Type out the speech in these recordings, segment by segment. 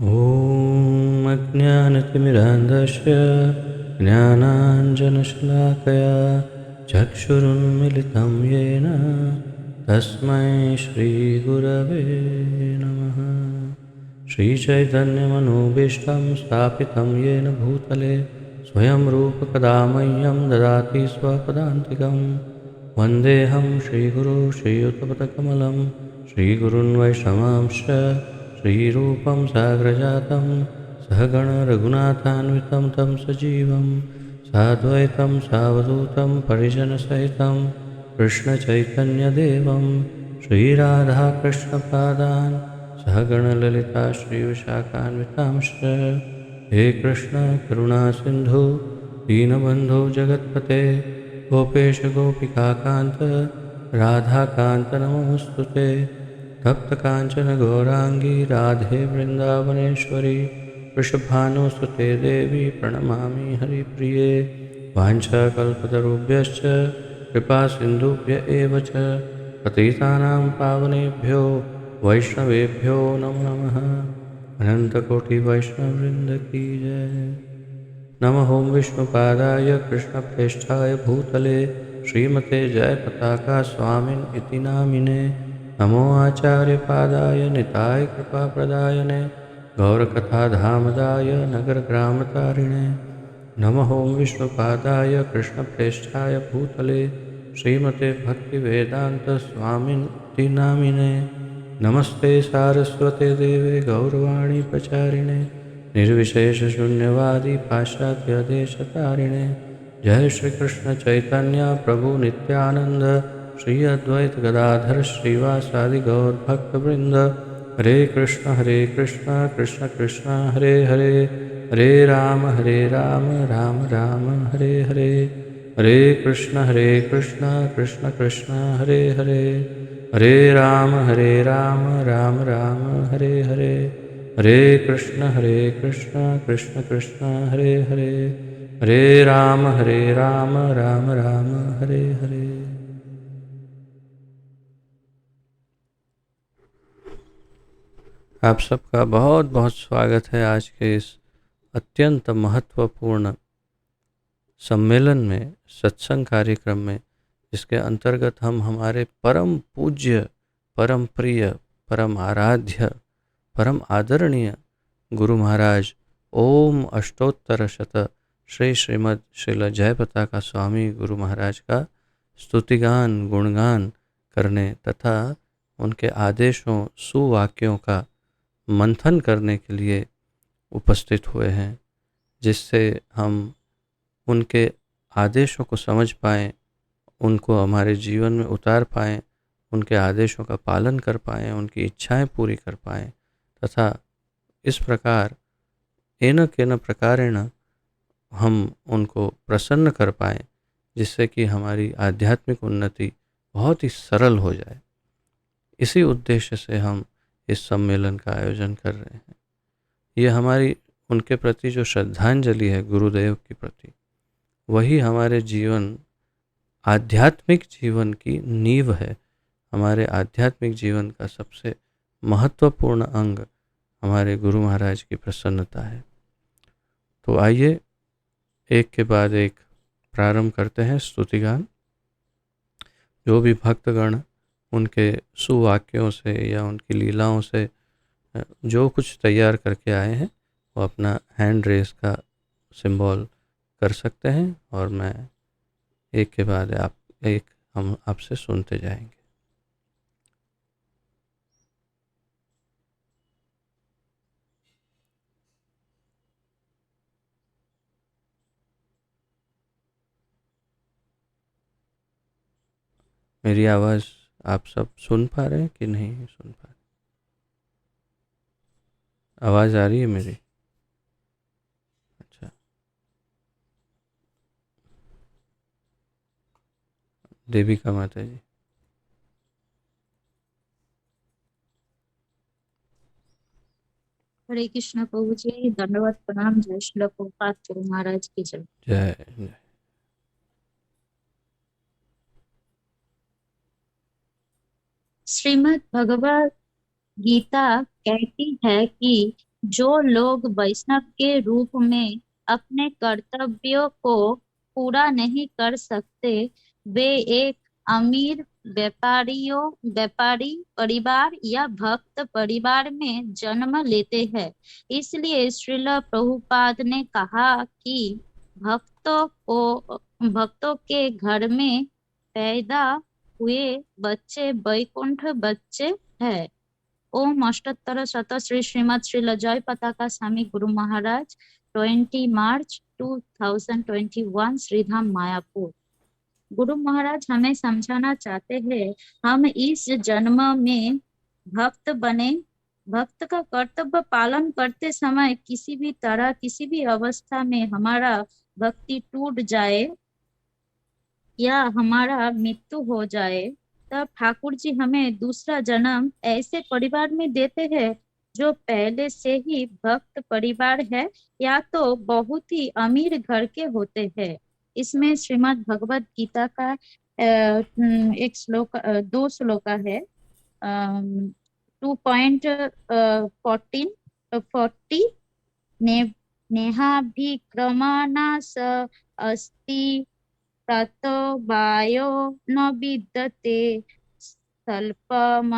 ॐ अज्ञानतिमिरान्धस्य ज्ञानाञ्जनशलाकया चक्षुरुन्मिलितं येन तस्मै श्रीगुरवे नमः। श्रीचैतन्यमनोभीष्टं स्थापितं येन भूतले स्वयं रूपकदा मह्यं ददाति स्वपदान्तिकं। वन्देऽहं श्रीगुरो श्रीयुतपदकमलं श्रीगुरुन् वैष्णवांश्च श्रीरूपं साग्रजातं सहगण रघुनाथान्वितं तं सजीवं साद्वैतं सावधूतं परिजनसहितं कृष्णचैतन्यदेवं श्रीराधाकृष्णपादान् सहगणललिता श्रीविशाखान्वितांश्च। हे कृष्ण करुणा सिन्धु दीनबन्धो जगत्पते गोपेश गोपिकान्त राधाकान्त नमोऽस्तुते। तप्तकाञ्चन गौराङ्गी राधे वृन्दावनेश्वरी वृषभानुसुते देवी प्रणमामि हरिप्रिये। वाञ्छाकल्पतरुभ्यश्च कृपासिन्धुभ्य एव च पतितानां पावनेभ्यो वैष्णवेभ्यो नमो नमः। अनन्तकोटिवैष्णववृन्द की जय। नमः ॐ विष्णुपादाय कृष्णप्रेष्ठाय भूतले श्रीमते जयपताका स्वामिन् इति नामिने। नमो आचार्यपादाय निताय कृपाप्रदायने गौरकथाधामदाय नगरग्रामतारिणे। नमः ॐ विष्णुपादाय कृष्णप्रेष्ठाय भूतले श्रीमते भक्तिवेदान्तस्वामिन् इति नामिने। नमस्ते सारस्वते देवे गौरवाणी प्रचारिणे निर्विशेषशून्यवादी पाश्चात्यदेशतारिणे। जय श्री कृष्ण चैतन्य प्रभु नित्यानंद श्री अद्वैत गदाधर श्रीवासादि गौर भक्तवृंद। हरे कृष्ण कृष्ण कृष्ण हरे हरे हरे राम राम राम हरे हरे। हरे कृष्ण कृष्ण कृष्ण हरे हरे हरे राम राम राम हरे हरे। हरे कृष्ण कृष्ण कृष्ण हरे हरे हरे राम राम राम हरे हरे। आप सबका बहुत बहुत स्वागत है आज के इस अत्यंत महत्वपूर्ण सम्मेलन में, सत्संग कार्यक्रम में, जिसके अंतर्गत हम हमारे परम पूज्य, परम प्रिय, परम आराध्य, परम आदरणीय गुरु महाराज ओम अष्टोत्तर शत श्री श्रीमद् श्रील जयपताका स्वामी गुरु महाराज का स्तुतिगान गुणगान करने तथा उनके आदेशों सुवाक्यों का मंथन करने के लिए उपस्थित हुए हैं, जिससे हम उनके आदेशों को समझ पाएँ, उनको हमारे जीवन में उतार पाएँ, उनके आदेशों का पालन कर पाएँ, उनकी इच्छाएं पूरी कर पाएँ तथा इस प्रकार येन केन प्रकारेण हम उनको प्रसन्न कर पाएँ, जिससे कि हमारी आध्यात्मिक उन्नति बहुत ही सरल हो जाए। इसी उद्देश्य से हम इस सम्मेलन का आयोजन कर रहे हैं। ये हमारी उनके प्रति जो श्रद्धांजलि है गुरुदेव के प्रति, वही हमारे जीवन आध्यात्मिक जीवन की नींव है। हमारे आध्यात्मिक जीवन का सबसे महत्वपूर्ण अंग हमारे गुरु महाराज की प्रसन्नता है। तो आइए एक के बाद एक प्रारंभ करते हैं स्तुतिगान। जो भी भक्तगण उनके सुवाक्यों से या उनकी लीलाओं से जो कुछ तैयार करके आए हैं, वो अपना हैंड रेस का सिंबल कर सकते हैं और मैं एक के बाद हम आपसे सुनते जाएंगे। मेरी आवाज़ आप सब सुन पा रहे हैं कि नहीं सुन पा रहे? आवाज़ आ रही है मेरी? अच्छा, देविका माता जी। हरे कृष्ण प्रभु जी, दंडवत प्रणाम। जय श्री प्रभुपाद गुरु महाराज की जय। जय जय। श्रीमद् भगवद गीता कहती है कि जो लोग वैष्णव के रूप में अपने कर्तव्यों को पूरा नहीं कर सकते, वे एक अमीर व्यापारी परिवार या भक्त परिवार में जन्म लेते हैं। इसलिए श्रील प्रभुपाद ने कहा कि भक्तों के घर में पैदा हुए बच्चे वैकुंठ बच्चे हैं। ओम अष्टोत्तर शत श्री श्रीमद श्री लजय पताका स्वामी गुरु महाराज 20 मार्च 2021 श्रीधाम मायापुर। गुरु महाराज हमें समझाना चाहते हैं, हम इस जन्म में भक्त बने। भक्त का कर्तव्य पालन करते समय किसी भी तरह किसी भी अवस्था में हमारा भक्ति टूट जाए या हमारा मृत्यु हो जाए, तब ठाकुर जी हमें दूसरा जन्म ऐसे परिवार में देते हैं जो पहले से ही भक्त परिवार है या तो बहुत ही अमीर घर के होते हैं। इसमें श्रीमद् भगवत गीता का एक श्लोक, दो श्लोका है। 2.14 ने नेहाभिक्रमणास अस्ति ततो वायो न विद्यते स्वल्पं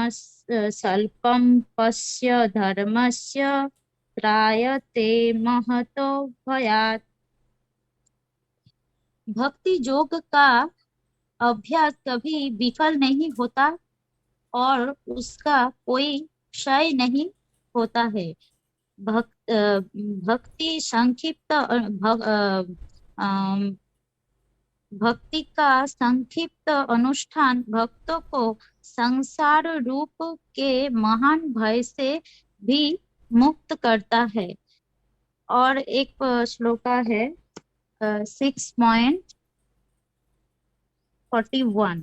पश्य धर्मस्य त्रायते महतो भयात्। भक्ति योग का अभ्यास कभी विफल नहीं होता और उसका कोई क्षय नहीं होता है। भक्ति संक्षिप्त भक्ति का संक्षिप्त अनुष्ठान भक्तों को संसार रूप के महान भय से भी मुक्त करता है। और एक श्लोका है 6.41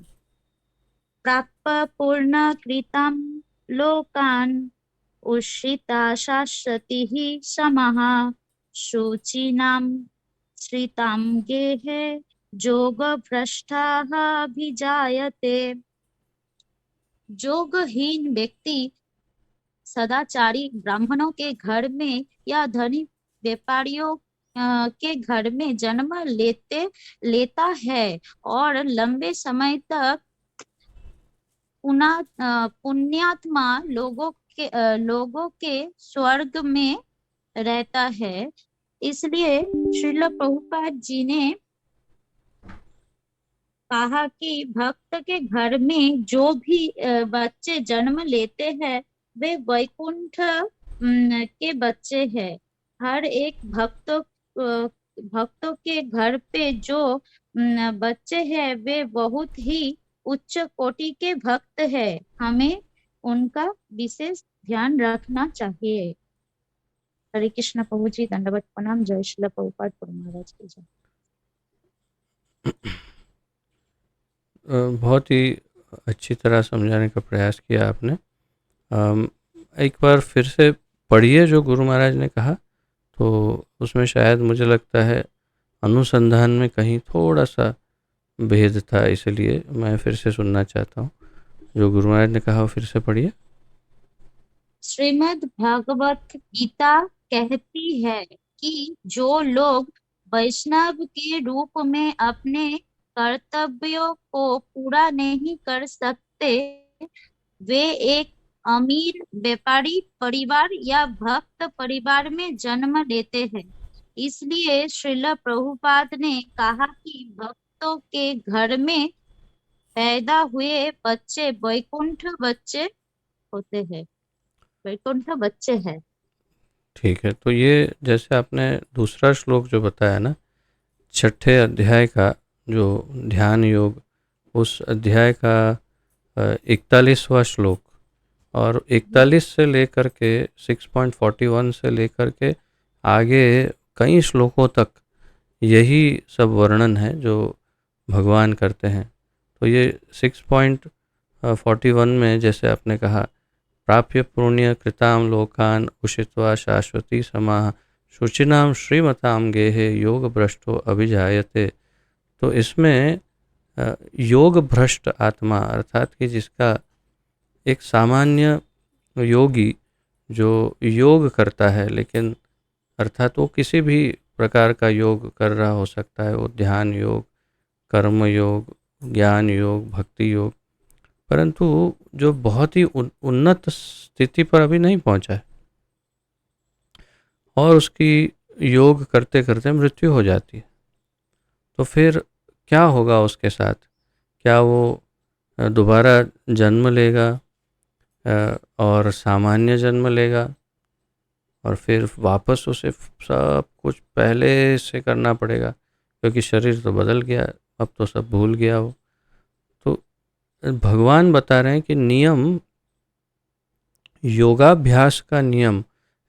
प्राप्य पूर्ण कृतं लोकान् उषिता शाश्वतीः समः शुचिनां श्रितां गेहे जोग भ्रष्टाः अभिजायते। जोगहीन व्यक्ति सदाचारी ब्राह्मणों के घर में या धनी व्यापारियों के घर में जन्म लेता है और लंबे समय तक पुण्यात्मा लोगों के स्वर्ग में रहता है। इसलिए श्रील प्रभुपाद जी ने कहा कि भक्त के घर में जो भी बच्चे जन्म लेते हैं वे वैकुंठ के बच्चे हैं। हर एक भक्तों के घर पे जो बच्चे हैं वे बहुत ही उच्च कोटि के भक्त हैं। हमें उनका विशेष ध्यान रखना चाहिए। हरे कृष्ण प्रभु जी, दंडवत प्रणाम। जय श्रील प्रभुपाद महाराज की जय। बहुत ही अच्छी तरह समझाने का प्रयास किया आपने। एक बार फिर से पढ़िए जो गुरु महाराज ने कहा, तो उसमें शायद मुझे लगता है अनुसंधान में कहीं थोड़ा सा भेद था, इसलिए मैं फिर से सुनना चाहता हूँ। जो गुरु महाराज ने कहा वो फिर से पढ़िए। श्रीमद् भागवत गीता कहती है कि जो लोग वैष्णव के रूप में अपने कर्तव्यों को पूरा नहीं कर सकते, वे एक अमीर व्यापारी परिवार या भक्त परिवार में जन्म लेते हैं। इसलिए श्रील प्रभुपाद ने कहा कि भक्तों के घर में पैदा हुए बच्चे वैकुंठ बच्चे होते हैं, वैकुंठ बच्चे हैं। ठीक है, तो ये जैसे आपने दूसरा श्लोक जो बताया ना, छठे अध्याय का जो ध्यान योग, उस अध्याय का 41वां श्लोक और 41 से लेकर के 6.41 से लेकर के आगे कई श्लोकों तक यही सब वर्णन है जो भगवान करते हैं। तो ये 6.41 में जैसे आपने कहा, प्राप्य पुण्य कृताम लोकान उषित्वा शाश्वती समाः शुचिनाम श्रीमताम गेहे योग भ्रष्टो अभिजायते। तो इसमें योग भ्रष्ट आत्मा अर्थात कि जिसका एक सामान्य योगी जो योग करता है, लेकिन अर्थात वो किसी भी प्रकार का योग कर रहा हो सकता है, वो ध्यान योग, कर्म योग, ज्ञान योग, भक्ति योग, परंतु जो बहुत ही उन्नत स्थिति पर अभी नहीं पहुंचा है और उसकी योग करते करते मृत्यु हो जाती है, तो फिर क्या होगा उसके साथ? क्या वो दोबारा जन्म लेगा और सामान्य जन्म लेगा और फिर वापस उसे सब कुछ पहले से करना पड़ेगा, क्योंकि शरीर तो बदल गया, अब तो सब भूल गया हो? तो भगवान बता रहे हैं कि नियम, योगाभ्यास का नियम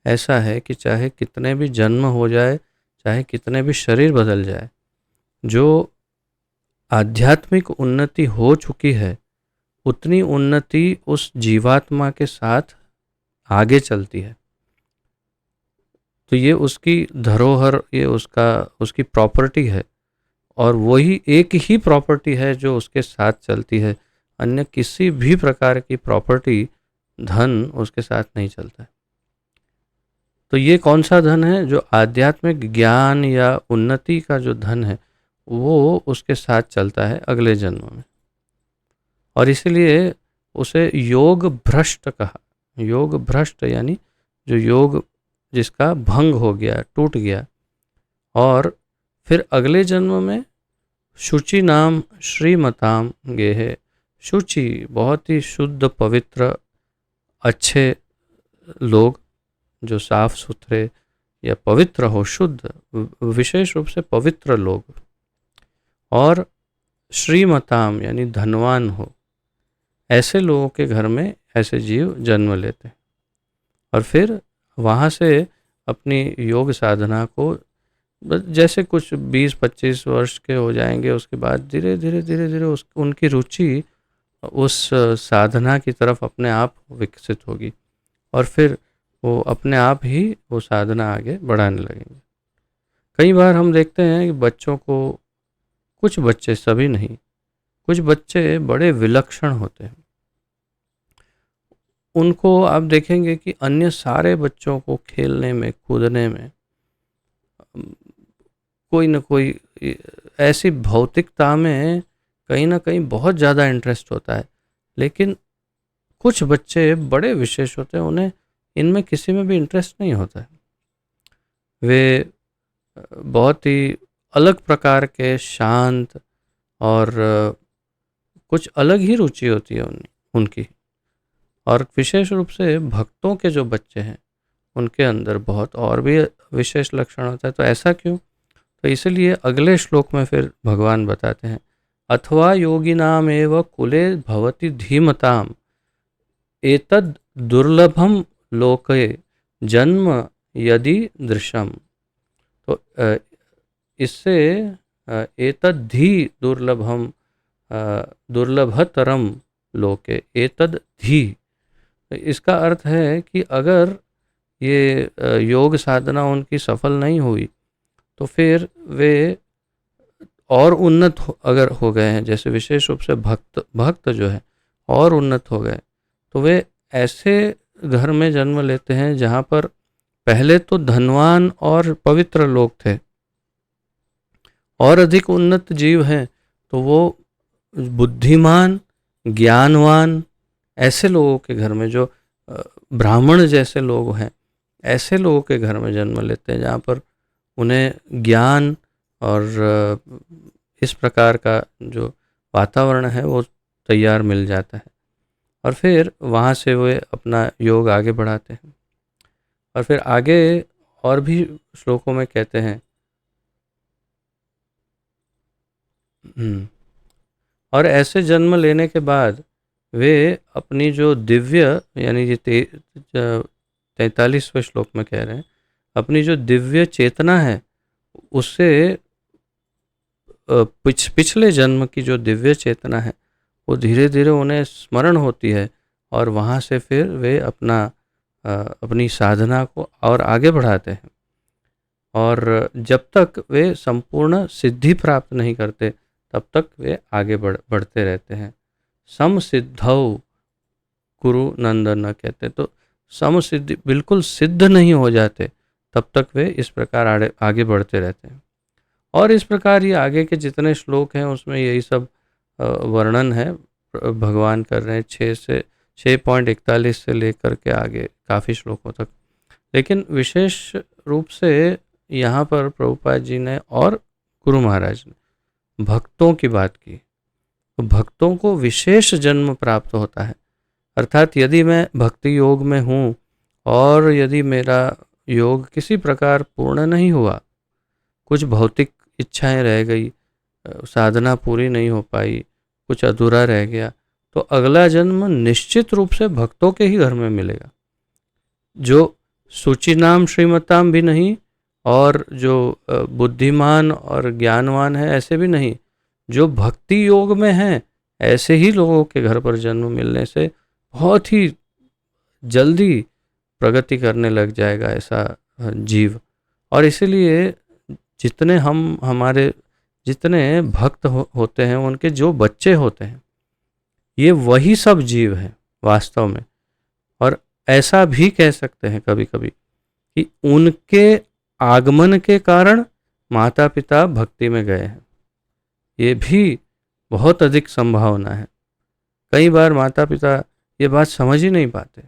ऐसा है कि चाहे कितने भी जन्म हो जाए, चाहे कितने भी शरीर बदल जाए, जो आध्यात्मिक उन्नति हो चुकी है उतनी उन्नति उस जीवात्मा के साथ आगे चलती है। तो ये उसकी धरोहर, ये उसकी प्रॉपर्टी है, और वही एक ही प्रॉपर्टी है जो उसके साथ चलती है। अन्य किसी भी प्रकार की प्रॉपर्टी, धन उसके साथ नहीं चलता है। तो ये कौन सा धन है? जो आध्यात्मिक ज्ञान या उन्नति का जो धन है वो उसके साथ चलता है अगले जन्म में, और इसीलिए उसे योग भ्रष्ट कहा। योग भ्रष्ट यानी जो योग जिसका भंग हो गया, टूट गया, और फिर अगले जन्म में शुचि नाम श्रीमताम गेहे। शुचि बहुत ही शुद्ध पवित्र अच्छे लोग, जो साफ सुथरे या पवित्र हो, शुद्ध, विशेष रूप से पवित्र लोग, और श्रीमताम यानी धनवान हो, ऐसे लोगों के घर में ऐसे जीव जन्म लेते हैं और फिर वहाँ से अपनी योग साधना को, जैसे कुछ 20-25 वर्ष के हो जाएंगे, उसके बाद धीरे धीरे धीरे धीरे उनकी रुचि उस साधना की तरफ अपने आप विकसित होगी और फिर वो अपने आप ही वो साधना आगे बढ़ाने लगेंगे। कई बार हम देखते हैं कि बच्चों को, कुछ बच्चे, सभी नहीं, कुछ बच्चे बड़े विलक्षण होते हैं। उनको आप देखेंगे कि अन्य सारे बच्चों को खेलने में, कूदने में कोई न कोई ऐसी भौतिकता में कहीं ना कहीं बहुत ज़्यादा इंटरेस्ट होता है, लेकिन कुछ बच्चे बड़े विशेष होते हैं, उन्हें इनमें किसी में भी इंटरेस्ट नहीं होता है। वे बहुत ही अलग प्रकार के, शांत, और कुछ अलग ही रुचि होती है उनकी। और विशेष रूप से भक्तों के जो बच्चे हैं उनके अंदर बहुत और भी विशेष लक्षण होता है। तो ऐसा क्यों? तो इसलिए अगले श्लोक में फिर भगवान बताते हैं, अथवा योगिनाम एव कुले भवति धीमताम एतद दुर्लभम लोके जन्म यदि दृश्यम। तो इससे एतद धी दुर्लभम, दुर्लभतरम लोके, एतद धी, इसका अर्थ है कि अगर ये योग साधना उनकी सफल नहीं हुई तो फिर वे और उन्नत अगर हो गए हैं, जैसे विशेष रूप से भक्त जो है और उन्नत हो गए, तो वे ऐसे घर में जन्म लेते हैं जहाँ पर पहले तो धनवान और पवित्र लोग थे, और अधिक उन्नत जीव हैं, तो वो बुद्धिमान, ज्ञानवान ऐसे लोगों के घर में, जो ब्राह्मण जैसे लोग हैं, ऐसे लोगों के घर में जन्म लेते हैं जहाँ पर उन्हें ज्ञान और इस प्रकार का जो वातावरण है वो तैयार मिल जाता है, और फिर वहाँ से वे अपना योग आगे बढ़ाते हैं। और फिर आगे और भी श्लोकों में कहते हैं, और ऐसे जन्म लेने के बाद वे अपनी जो दिव्य, यानी ये 43वें श्लोक में कह रहे हैं, अपनी जो दिव्य चेतना है उससे पिछले जन्म की जो दिव्य चेतना है वो धीरे धीरे उन्हें स्मरण होती है, और वहाँ से फिर वे अपनी साधना को और आगे बढ़ाते हैं। और जब तक वे संपूर्ण सिद्धि प्राप्त नहीं करते तब तक वे आगे बढ़ते रहते हैं। सम सिद्धौ कुरु नंदन कहते हैं। तो समसिद्धि बिल्कुल सिद्ध नहीं हो जाते तब तक वे इस प्रकार आगे बढ़ते रहते हैं। और इस प्रकार ये आगे के जितने श्लोक हैं उसमें यही सब वर्णन है, भगवान कर रहे हैं 6.41 से लेकर के आगे काफ़ी श्लोकों तक। लेकिन विशेष रूप से यहाँ पर प्रभुपाद जी ने और गुरु महाराज ने भक्तों की बात की। तो भक्तों को विशेष जन्म प्राप्त होता है, अर्थात यदि मैं भक्ति योग में हूँ और यदि मेरा योग किसी प्रकार पूर्ण नहीं हुआ, कुछ भौतिक इच्छाएं रह गई, साधना पूरी नहीं हो पाई, कुछ अधूरा रह गया, तो अगला जन्म निश्चित रूप से भक्तों के ही घर में मिलेगा। जो सूचिनाम श्रीमताम भी नहीं और जो बुद्धिमान और ज्ञानवान है ऐसे भी नहीं, जो भक्ति योग में हैं ऐसे ही लोगों के घर पर जन्म मिलने से बहुत ही जल्दी प्रगति करने लग जाएगा ऐसा जीव। और इसीलिए जितने भक्त होते हैं उनके जो बच्चे होते हैं ये वही सब जीव हैं वास्तव में। और ऐसा भी कह सकते हैं कभी कभी कि उनके आगमन के कारण माता पिता भक्ति में गए हैं, ये भी बहुत अधिक संभावना है। कई बार माता पिता ये बात समझ ही नहीं पाते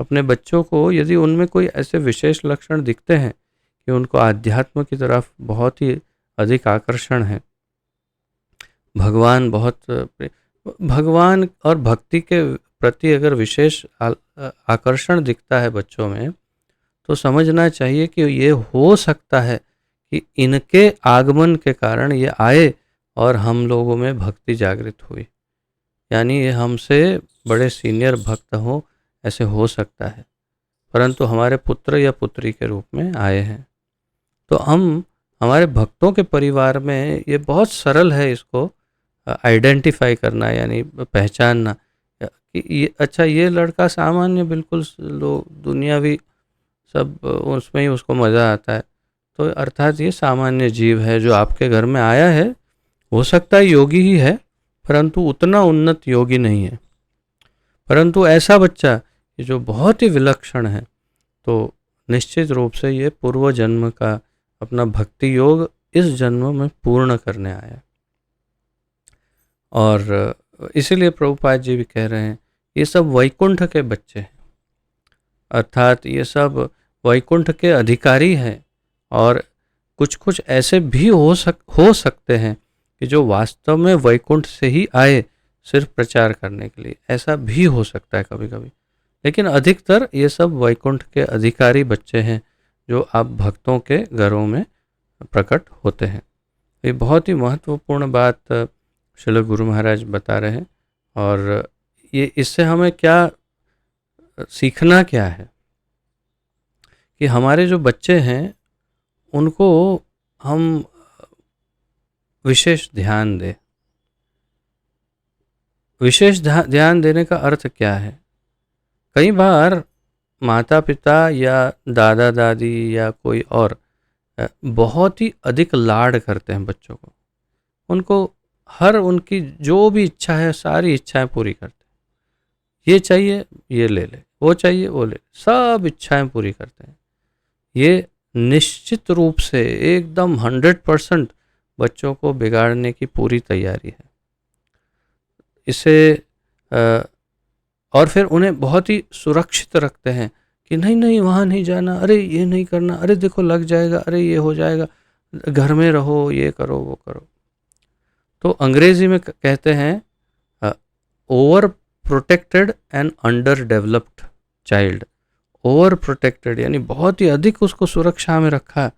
अपने बच्चों को, यदि उनमें कोई ऐसे विशेष लक्षण दिखते हैं कि उनको आध्यात्म की तरफ बहुत ही अधिक आकर्षण है, भगवान और भक्ति के प्रति अगर विशेष आकर्षण दिखता है बच्चों में, तो समझना चाहिए कि ये हो सकता है कि इनके आगमन के कारण ये आए और हम लोगों में भक्ति जागृत हुई, यानी ये हमसे बड़े सीनियर भक्त हों, ऐसे हो सकता है, परंतु हमारे पुत्र या पुत्री के रूप में आए हैं। तो हमारे भक्तों के परिवार में ये बहुत सरल है इसको आइडेंटिफाई करना, यानी पहचानना कि ये लड़का सामान्य बिल्कुल दुनियावी सब उसमें ही उसको मज़ा आता है, तो अर्थात ये सामान्य जीव है जो आपके घर में आया है। हो सकता है योगी ही है परंतु उतना उन्नत योगी नहीं है, परंतु ऐसा बच्चा जो बहुत ही विलक्षण है, तो निश्चित रूप से ये पूर्व जन्म का अपना भक्ति योग इस जन्म में पूर्ण करने आया। और इसीलिए प्रभुपाद जी भी कह रहे हैं ये सब वैकुंठ के बच्चे हैं, अर्थात ये सब वैकुंठ के अधिकारी हैं। और कुछ ऐसे भी हो सकते हैं कि जो वास्तव में वैकुंठ से ही आए सिर्फ प्रचार करने के लिए, ऐसा भी हो सकता है कभी कभी, लेकिन अधिकतर ये सब वैकुंठ के अधिकारी बच्चे हैं जो आप भक्तों के घरों में प्रकट होते हैं। ये बहुत ही महत्वपूर्ण बात श्रील गुरु महाराज बता रहे हैं। और ये इससे हमें क्या सीखना क्या है कि हमारे जो बच्चे हैं उनको हम विशेष ध्यान दें। विशेष ध्यान देने का अर्थ क्या है? कई बार माता पिता या दादा दादी या कोई और बहुत ही अधिक लाड करते हैं बच्चों को, उनको उनकी जो भी इच्छा है सारी इच्छाएं पूरी करते हैं। ये चाहिए ये ले ले, वो चाहिए वो ले, सब इच्छाएं पूरी करते हैं। ये निश्चित रूप से एकदम 100% बच्चों को बिगाड़ने की पूरी तैयारी है। इसे और फिर उन्हें बहुत ही सुरक्षित रखते हैं कि नहीं वहाँ नहीं जाना, अरे ये नहीं करना, अरे देखो लग जाएगा, अरे ये हो जाएगा, घर में रहो, ये करो वो करो। तो अंग्रेजी में कहते हैं over protected and under developed child. Over protected यानी बहुत ही अधिक उसको सुरक्षा में रखा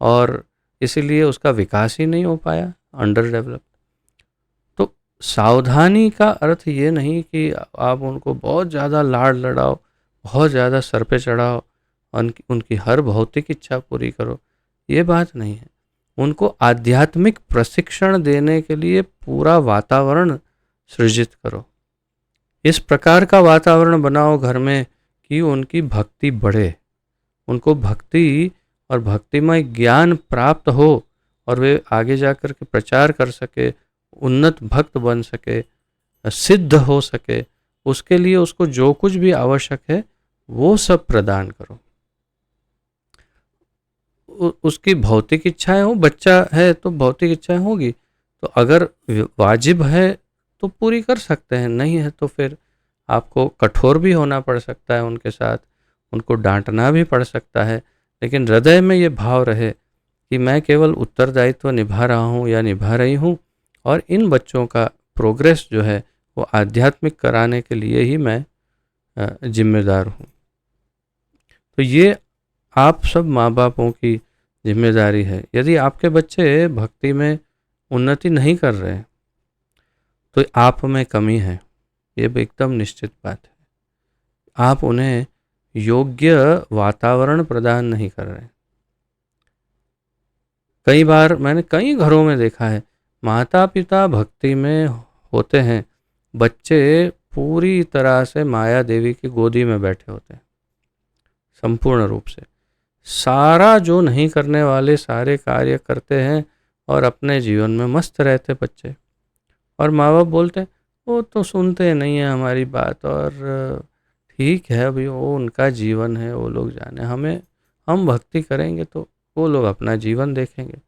और इसीलिए उसका विकास ही नहीं हो पाया, अंडर डेवलप्ड। तो सावधानी का अर्थ ये नहीं कि आप उनको बहुत ज़्यादा लाड लड़ाओ, बहुत ज़्यादा सर पे चढ़ाओ, उनकी हर भौतिक इच्छा पूरी करो, ये बात नहीं है। उनको आध्यात्मिक प्रशिक्षण देने के लिए पूरा वातावरण सृजित करो। इस प्रकार का वातावरण बनाओ घर में कि उनकी भक्ति बढ़े, उनको भक्ति और भक्तिमय ज्ञान प्राप्त हो और वे आगे जाकर के प्रचार कर सके, उन्नत भक्त बन सके, सिद्ध हो सके। उसके लिए उसको जो कुछ भी आवश्यक है वो सब प्रदान करो। उसकी भौतिक इच्छाएं हो, बच्चा है तो भौतिक इच्छाएं होगी, तो अगर वाजिब है तो पूरी कर सकते हैं, नहीं है तो फिर आपको कठोर भी होना पड़ सकता है उनके साथ, उनको डांटना भी पड़ सकता है, लेकिन हृदय में ये भाव रहे कि मैं केवल उत्तरदायित्व निभा रहा हूँ या निभा रही हूँ, और इन बच्चों का प्रोग्रेस जो है वो आध्यात्मिक कराने के लिए ही मैं जिम्मेदार हूँ। तो ये आप सब माँ बापों की जिम्मेदारी है। यदि आपके बच्चे भक्ति में उन्नति नहीं कर रहे हैं तो आप में कमी है, ये एकदम निश्चित बात है। आप उन्हें योग्य वातावरण प्रदान नहीं कर रहे हैं। कई बार मैंने कई घरों में देखा है, माता पिता भक्ति में होते हैं, बच्चे पूरी तरह से माया देवी की गोदी में बैठे होते हैं, संपूर्ण रूप से सारा जो नहीं करने वाले सारे कार्य करते हैं और अपने जीवन में मस्त रहते बच्चे, और माँ बाप बोलते हैं वो तो सुनते नहीं है हमारी बात, और ठीक है अभी वो उनका जीवन है, वो लोग जाने, हम भक्ति करेंगे तो वो लोग अपना जीवन देखेंगे।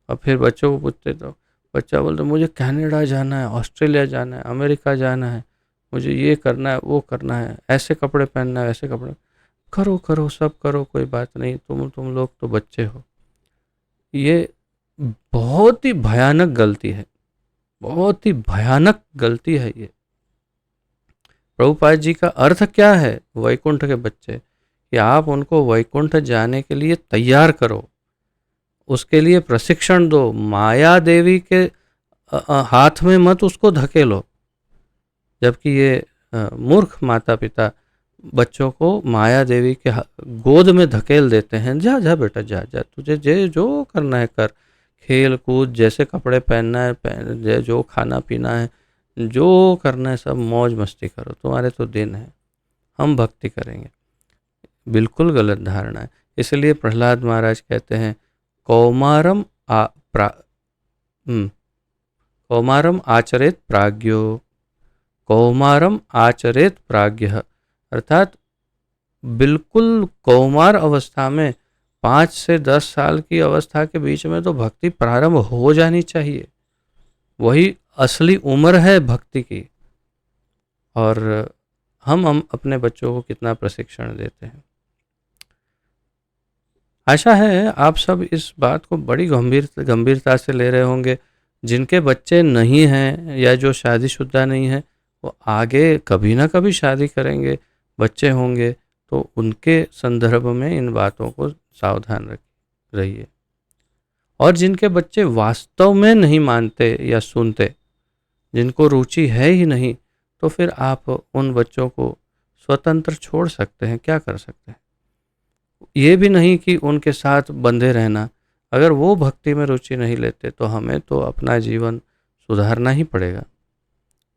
और फिर बच्चों को पूछते तो बच्चा बोलते मुझे कनाडा जाना है, ऑस्ट्रेलिया जाना है, अमेरिका जाना है, मुझे ये करना है, वो करना है, ऐसे कपड़े पहनना है, ऐसे कपड़े, करो करो सब करो, कोई बात नहीं, तुम लोग तो बच्चे हो। ये बहुत ही भयानक गलती है, बहुत ही भयानक गलती है ये। प्रभुपाद जी का अर्थ क्या है वैकुंठ के बच्चे, कि आप उनको वैकुंठ जाने के लिए तैयार करो, उसके लिए प्रशिक्षण दो, माया देवी के हाथ में मत उसको धकेलो। जबकि ये मूर्ख माता पिता बच्चों को माया देवी के गोद में धकेल देते हैं, जा जा बेटा जा जा, तुझे जो करना है कर, खेल कूद, जैसे कपड़े पहनना है पहन, जो खाना पीना है, जो करना है सब मौज मस्ती करो, तुम्हारे तो दिन है, हम भक्ति करेंगे। बिल्कुल गलत धारणा है। इसलिए प्रहलाद महाराज कहते हैं कौमारम कौमारम आचरेत प्राज्ञो, कौमारम आचरेत प्राज्ञ, अर्थात बिल्कुल कौमार अवस्था में 5 से 10 साल की अवस्था के बीच में तो भक्ति प्रारंभ हो जानी चाहिए, वही असली उम्र है भक्ति की। और हम अपने बच्चों को कितना प्रशिक्षण देते हैं। आशा है आप सब इस बात को बड़ी गंभीरता से ले रहे होंगे। जिनके बच्चे नहीं हैं या जो शादीशुदा नहीं हैं वो आगे कभी ना कभी शादी करेंगे, बच्चे होंगे, तो उनके संदर्भ में इन बातों को सावधान रहिए। और जिनके बच्चे वास्तव में नहीं मानते या सुनते, जिनको रुचि है ही नहीं, तो फिर आप उन बच्चों को स्वतंत्र छोड़ सकते हैं, क्या कर सकते हैं। ये भी नहीं कि उनके साथ बंधे रहना, अगर वो भक्ति में रुचि नहीं लेते तो हमें तो अपना जीवन सुधारना ही पड़ेगा,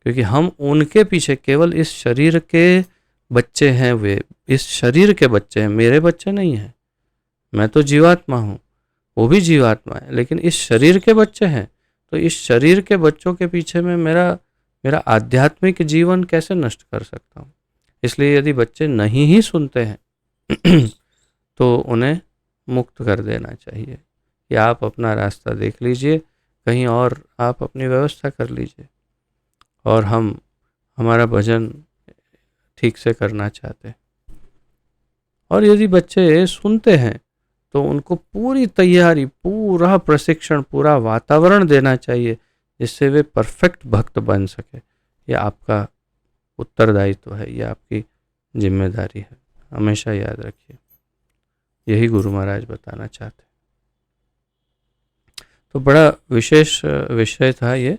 क्योंकि हम उनके पीछे केवल इस शरीर के बच्चे हैं, वे इस शरीर के बच्चे हैं, मेरे बच्चे नहीं हैं। मैं तो जीवात्मा हूँ, वो भी जीवात्मा है, लेकिन इस शरीर के बच्चे हैं, तो इस शरीर के बच्चों के पीछे में मेरा आध्यात्मिक जीवन कैसे नष्ट कर सकता हूँ। इसलिए यदि बच्चे नहीं ही सुनते हैं तो उन्हें मुक्त कर देना चाहिए कि आप अपना रास्ता देख लीजिए, कहीं और आप अपनी व्यवस्था कर लीजिए, और हम हमारा भजन ठीक से करना चाहते हैं। और यदि बच्चे सुनते हैं तो उनको पूरी तैयारी, पूरा प्रशिक्षण, पूरा वातावरण देना चाहिए जिससे वे परफेक्ट भक्त बन सके। ये आपका उत्तरदायित्व है, ये आपकी जिम्मेदारी है, हमेशा याद रखिए। यही गुरु महाराज बताना चाहते। तो बड़ा विशेष विषय था ये,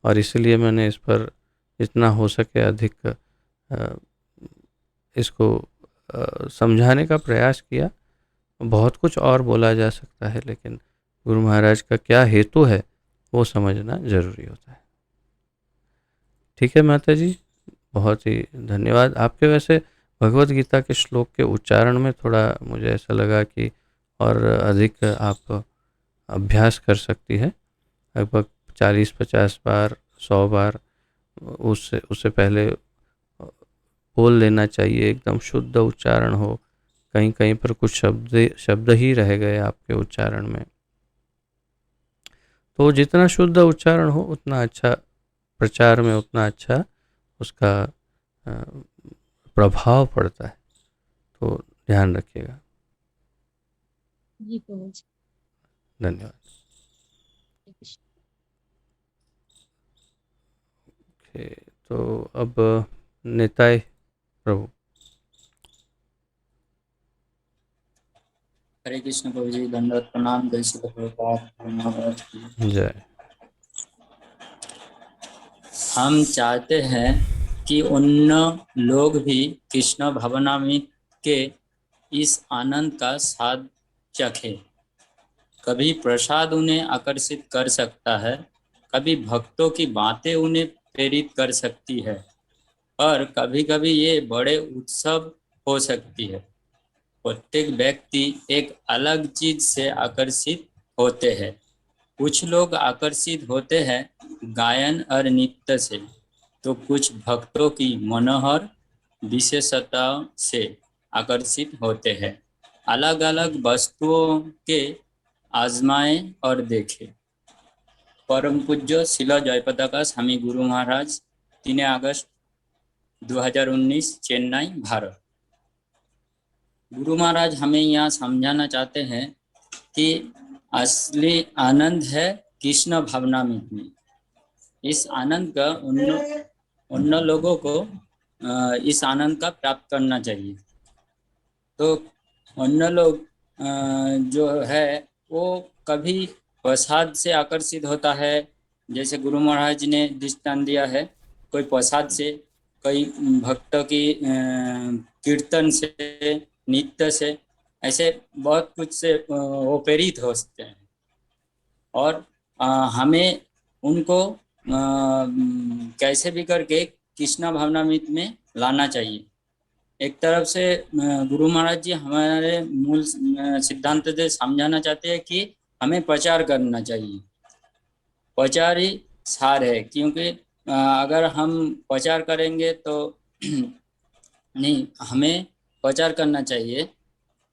और इसलिए मैंने इस पर जितना हो सके अधिक इसको समझाने का प्रयास किया। बहुत कुछ और बोला जा सकता है, लेकिन गुरु महाराज का क्या हेतु है वो समझना जरूरी होता है। ठीक है माता जी, बहुत ही धन्यवाद आपके। वैसे भगवत गीता के श्लोक के उच्चारण में थोड़ा मुझे ऐसा लगा कि और अधिक आप अभ्यास कर सकती है, लगभग 40-50 बार, 100 बार, उससे पहले बोल लेना चाहिए, एकदम शुद्ध उच्चारण हो, कहीं कहीं पर कुछ शब्द ही रह गए आपके उच्चारण में। तो जितना शुद्ध उच्चारण हो उतना अच्छा प्रचार में, उतना अच्छा उसका प्रभाव पड़ता है। तो ध्यान रखिएगा। जी प्रभु जी। धन्यवाद। ओके, तो अब निताय प्रभु। हरे कृष्ण प्रभु जी, दंडवत प्रणाम। जय श्री प्रभुपाद। जय। हम चाहते हैं कि अन्य लोग भी कृष्ण भवनामृत के इस आनंद का स्वाद चखें। कभी प्रसाद उन्हें आकर्षित कर सकता है, कभी भक्तों की बातें उन्हें प्रेरित कर सकती है, और कभी कभी ये बड़े उत्सव हो सकती है। प्रत्येक व्यक्ति एक अलग चीज से आकर्षित होते हैं। कुछ लोग आकर्षित होते हैं गायन और नृत्य से, तो कुछ भक्तों की मनोहर विशेषताओं से आकर्षित होते हैं। अलग अलग वस्तुओं के आजमाएं और देखें। परम पूज्य शिला जयपताका स्वामी गुरु महाराज, 3 अगस्त 2019, चेन्नई, भारत। गुरु महाराज हमें यहाँ समझाना चाहते हैं कि असली आनंद है कृष्ण भावनामृत में। इस आनंद का उन लोगों को इस आनंद का प्राप्त करना चाहिए। तो अन्य लोग जो है वो कभी प्रसाद से आकर्षित होता है, जैसे गुरु महाराज ने दृष्टांत दिया है। कोई प्रसाद से, कोई भक्त की कीर्तन से, नृत्य से, ऐसे बहुत कुछ से वो प्रेरित हो सकते हैं। और हमें उनको कैसे भी करके कृष्णा भावनामृत में लाना चाहिए। एक तरफ से गुरु महाराज जी हमारे मूल सिद्धांत से समझाना चाहते हैं कि हमें प्रचार करना चाहिए। प्रचार ही सार है, क्योंकि अगर हम प्रचार करेंगे तो नहीं, हमें प्रचार करना चाहिए।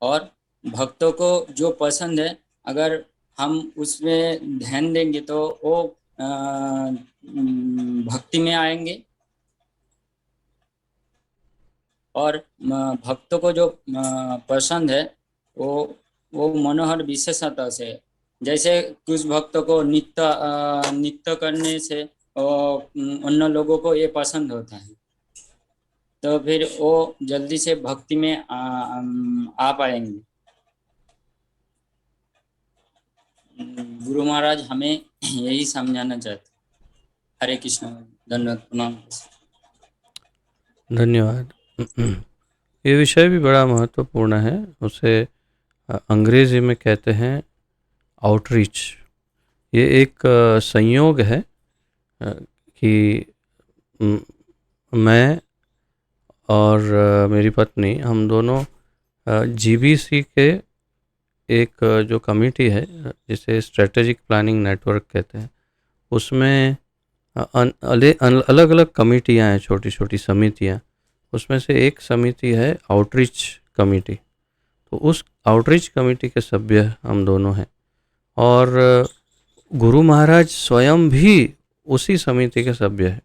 और भक्तों को जो पसंद है, अगर हम उसमें ध्यान देंगे तो वो भक्ति में आएंगे। और भक्तों को जो पसंद है वो मनोहर विशेषता से, जैसे कुछ भक्तों को नृत्य करने से अन्य लोगों को ये पसंद होता है, तो फिर वो जल्दी से भक्ति में आ पाएंगे। गुरु महाराज हमें यही समझाना चाहते। हरे कृष्ण, धन्यवाद, प्रणाम। धन्यवाद। ये विषय भी बड़ा महत्वपूर्ण है। उसे अंग्रेजी में कहते हैं आउटरीच। ये एक संयोग है कि मैं और मेरी पत्नी, हम दोनों जीबीसी के एक जो कमेटी है, जिसे स्ट्रेटेजिक प्लानिंग नेटवर्क कहते हैं, उसमें अलग अलग कमेटियाँ हैं, छोटी छोटी समितियाँ। उसमें से एक समिति है आउटरीच कमेटी। तो उस आउटरीच कमेटी के सभ्य हम दोनों हैं, और गुरु महाराज स्वयं भी उसी समिति के सभ्य हैं,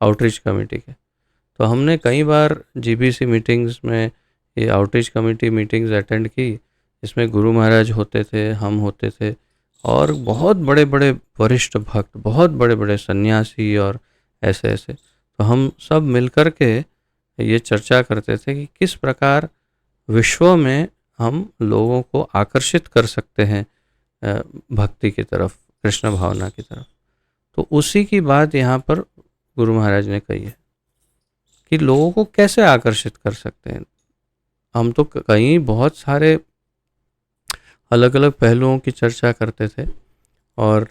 आउटरीच कमेटी के। तो हमने कई बार जीबीसी मीटिंग्स में ये आउटरीच कमेटी मीटिंग्स अटेंड की। इसमें गुरु महाराज होते थे, हम होते थे, और बहुत बड़े बड़े वरिष्ठ भक्त, बहुत बड़े बड़े सन्यासी और ऐसे ऐसे। तो हम सब मिलकर के ये चर्चा करते थे कि किस प्रकार विश्व में हम लोगों को आकर्षित कर सकते हैं भक्ति की तरफ, कृष्ण भावना की तरफ। तो उसी की बात यहाँ पर गुरु महाराज ने कही है कि लोगों को कैसे आकर्षित कर सकते हैं। हम तो कई बहुत सारे अलग अलग पहलुओं की चर्चा करते थे, और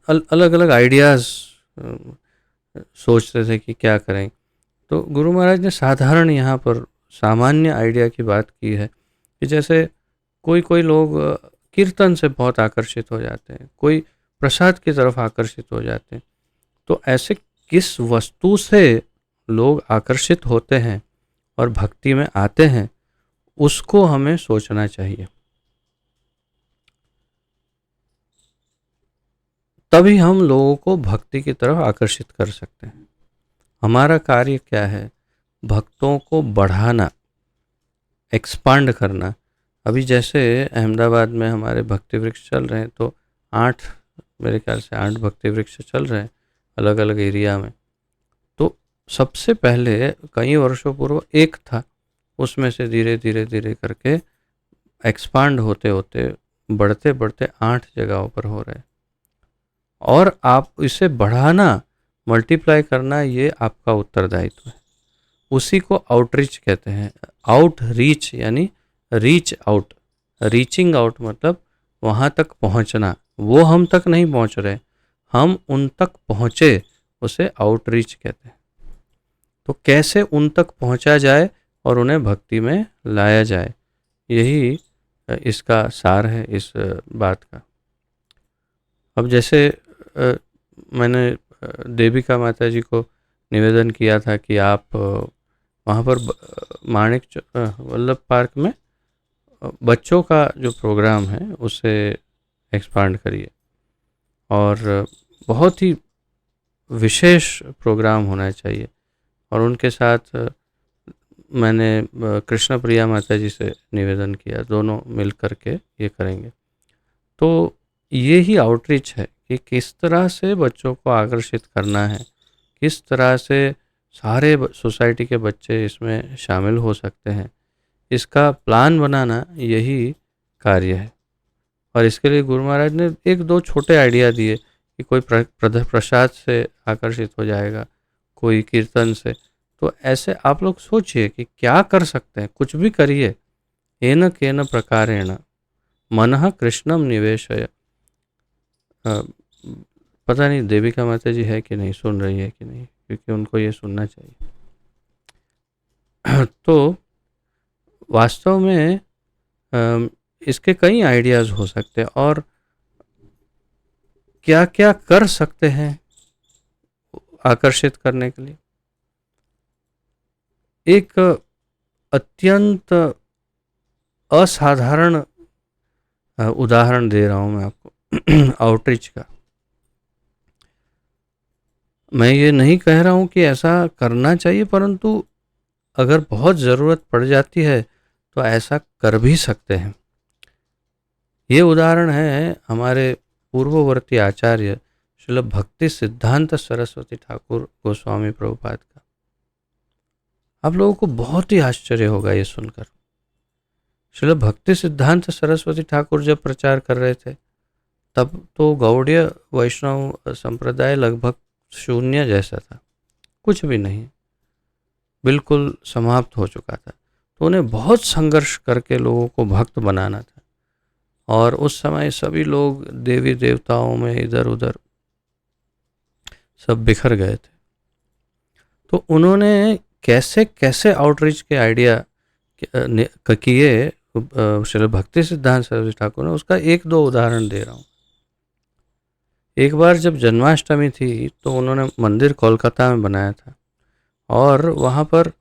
अलग अलग आइडियाज़ सोचते थे कि क्या करें। तो गुरु महाराज ने साधारण यहाँ पर सामान्य आइडिया की बात की है कि जैसे कोई लोग कीर्तन से बहुत आकर्षित हो जाते हैं, कोई प्रसाद की तरफ आकर्षित हो जाते हैं। तो ऐसे किस वस्तु से लोग आकर्षित होते हैं और भक्ति में आते हैं, उसको हमें सोचना चाहिए। तभी हम लोगों को भक्ति की तरफ आकर्षित कर सकते हैं। हमारा कार्य क्या है? भक्तों को बढ़ाना, एक्सपांड करना। अभी जैसे अहमदाबाद में हमारे भक्ति वृक्ष चल रहे हैं, तो 8, मेरे ख्याल से 8 भक्ति वृक्ष चल रहे हैं अलग अलग एरिया में। तो सबसे पहले कई वर्षों पूर्व एक था, उसमें से धीरे धीरे धीरे करके एक्सपांड होते होते बढ़ते बढ़ते 8 जगहों पर हो रहे हैं। और आप इसे बढ़ाना, मल्टीप्लाई करना, ये आपका उत्तरदायित्व है। उसी को आउटरीच कहते हैं। आउटरीच यानी रीच आउट, रीचिंग आउट मतलब वहाँ तक पहुँचना। वो हम तक नहीं पहुँच रहे, हम उन तक पहुँचे, उसे आउटरीच कहते हैं। तो कैसे उन तक पहुँचा जाए और उन्हें भक्ति में लाया जाए, यही इसका सार है इस बात का। अब जैसे मैंने देविका माता जी को निवेदन किया था कि आप वहाँ पर माणिक वल्लभ पार्क में बच्चों का जो प्रोग्राम है उसे एक्सपांड करिए, और बहुत ही विशेष प्रोग्राम होना चाहिए। और उनके साथ मैंने कृष्ण प्रिया माता जी से निवेदन किया, दोनों मिल कर के ये करेंगे। तो ये ही आउटरीच है कि किस तरह से बच्चों को आकर्षित करना है, किस तरह से सारे सोसाइटी के बच्चे इसमें शामिल हो सकते हैं, इसका प्लान बनाना यही कार्य है। और इसके लिए गुरु महाराज ने 1-2 छोटे आइडिया दिए कि कोई प्रसाद से आकर्षित हो जाएगा, कोई कीर्तन से। तो ऐसे आप लोग सोचिए कि क्या कर सकते हैं, कुछ भी करिए। येन केन प्रकारेण मनः कृष्णम निवेशय। पता नहीं देविका माता जी है कि नहीं, सुन रही है कि नहीं, क्योंकि उनको ये सुनना चाहिए। तो वास्तव में इसके कई आइडियाज़ हो सकते हैं, और क्या क्या कर सकते हैं आकर्षित करने के लिए। एक अत्यंत असाधारण उदाहरण दे रहा हूं मैं आपको आउटरीच का। मैं ये नहीं कह रहा हूं कि ऐसा करना चाहिए, परंतु अगर बहुत ज़रूरत पड़ जाती है तो ऐसा कर भी सकते हैं। ये उदाहरण है हमारे पूर्ववर्ती आचार्य श्रील भक्ति सिद्धांत सरस्वती ठाकुर गोस्वामी प्रभुपाद का। आप लोगों को बहुत ही आश्चर्य होगा ये सुनकर। श्रील भक्ति सिद्धांत सरस्वती ठाकुर जब प्रचार कर रहे थे, तब तो गौड़ीय वैष्णव संप्रदाय लगभग शून्य जैसा था, कुछ भी नहीं, बिल्कुल समाप्त हो चुका था। तो उन्हें बहुत संघर्ष करके लोगों को भक्त बनाना था, और उस समय सभी लोग देवी देवताओं में इधर उधर सब बिखर गए थे। तो उन्होंने कैसे कैसे आउटरीच के आइडिया किए श्रील भक्ति सिद्धांत सरस्वती ठाकुर ने, उसका 1-2 उदाहरण दे रहा हूँ। एक बार जब जन्माष्टमी थी तो उन्होंने मंदिर कोलकाता में बनाया था, और वहाँ पर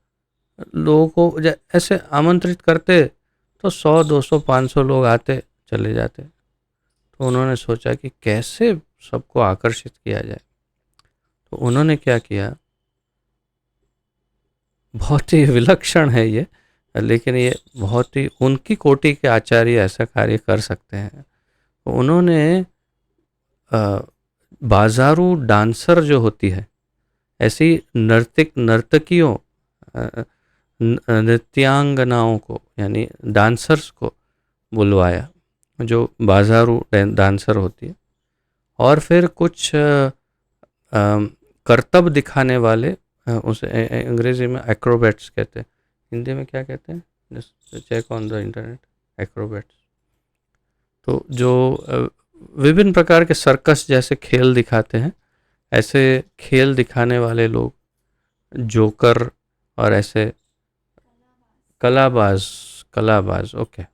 लोगों को ऐसे आमंत्रित करते तो 100, 200, 500 लोग आते चले जाते। तो उन्होंने सोचा कि कैसे सबको आकर्षित किया जाए। तो उन्होंने क्या किया, बहुत ही विलक्षण है ये, लेकिन ये बहुत ही उनकी कोटि के आचार्य ऐसा कार्य कर सकते हैं। तो उन्होंने बाजारू डांसर जो होती है, ऐसी नर्तकियों, नृत्यांगनाओं को, यानी डांसर्स को बुलवाया, जो बाजारू डांसर होती है। और फिर कुछ करतब दिखाने वाले, उसे अंग्रेजी में एक्रोबैट्स कहते हैं, हिंदी में क्या कहते हैं, check on the internet, acrobats. तो जो विभिन्न प्रकार के सर्कस जैसे खेल दिखाते हैं, ऐसे खेल दिखाने वाले लोग, जोकर और ऐसे कलाबाज, ओके।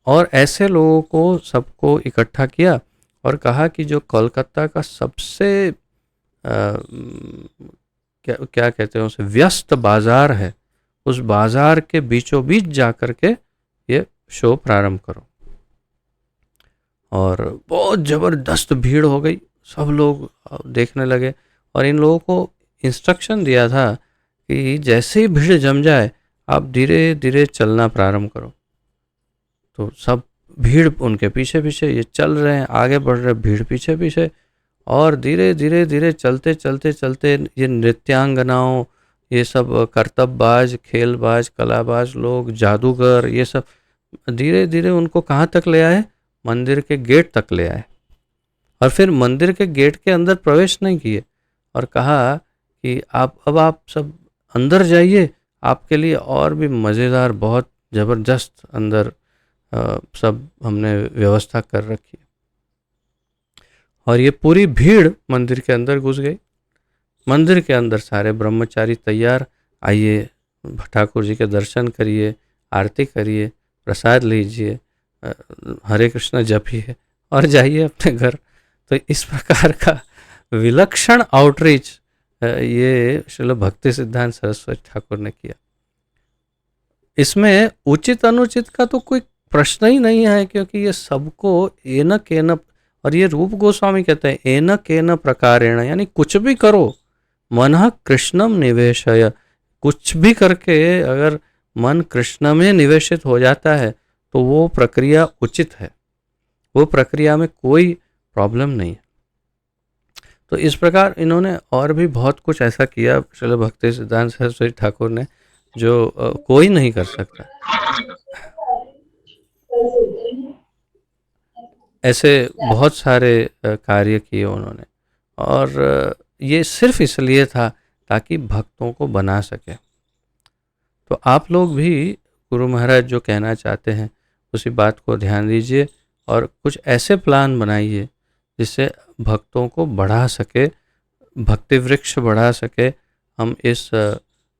और ऐसे लोगों को सबको इकट्ठा किया और कहा कि जो कोलकाता का सबसे क्या क्या कहते हैं उसे, व्यस्त बाजार है, उस बाजार के बीचों बीच जा कर के ये शो प्रारंभ करो। और बहुत ज़बरदस्त भीड़ हो गई, सब लोग देखने लगे। और इन लोगों को इंस्ट्रक्शन दिया था कि जैसे ही भीड़ जम जाए आप धीरे धीरे चलना प्रारंभ करो। तो सब भीड़ उनके पीछे पीछे ये चल रहे हैं, आगे बढ़ रहे, भीड़ पीछे पीछे। और धीरे धीरे धीरे चलते चलते चलते ये नृत्यांगनाओं, ये सब करतबबाज, खेलबाज, कलाबाज लोग, जादूगर, ये सब धीरे धीरे उनको कहाँ तक ले आए, मंदिर के गेट तक ले आए। और फिर मंदिर के गेट के अंदर प्रवेश नहीं किए और कहा कि आप सब अंदर जाइए, आपके लिए और भी मज़ेदार, बहुत ज़बरदस्त अंदर सब हमने व्यवस्था कर रखी है। और ये पूरी भीड़ मंदिर के अंदर घुस गई। मंदिर के अंदर सारे ब्रह्मचारी तैयार, आइए ठाकुर जी के दर्शन करिए, आरती करिए, प्रसाद लीजिए, हरे कृष्ण जपिए और जाइए अपने घर। तो इस प्रकार का विलक्षण आउटरीच ये श्रील भक्ति सिद्धांत सरस्वती ठाकुर ने किया। इसमें उचित अनुचित का तो कोई प्रश्न ही नहीं है, क्योंकि ये सबको एन केन, और ये रूप गोस्वामी कहते हैं एन केन प्रकारेण, यानी कुछ भी करो, मनः कृष्णम निवेशय, कुछ भी करके अगर मन कृष्ण में निवेशित हो जाता है तो वो प्रक्रिया उचित है, वो प्रक्रिया में कोई प्रॉब्लम नहीं है। तो इस प्रकार इन्होंने और भी बहुत कुछ ऐसा किया श्रील भक्ति सिद्धांत सरस्वती ठाकुर ने जो कोई नहीं कर सकता। ऐसे बहुत सारे कार्य किए उन्होंने, और ये सिर्फ इसलिए था ताकि भक्तों को बना सके। तो आप लोग भी गुरु महाराज जो कहना चाहते हैं उसी बात को ध्यान दीजिए और कुछ ऐसे प्लान बनाइए जिससे भक्तों को बढ़ा सके, भक्ति वृक्ष बढ़ा सके, हम इस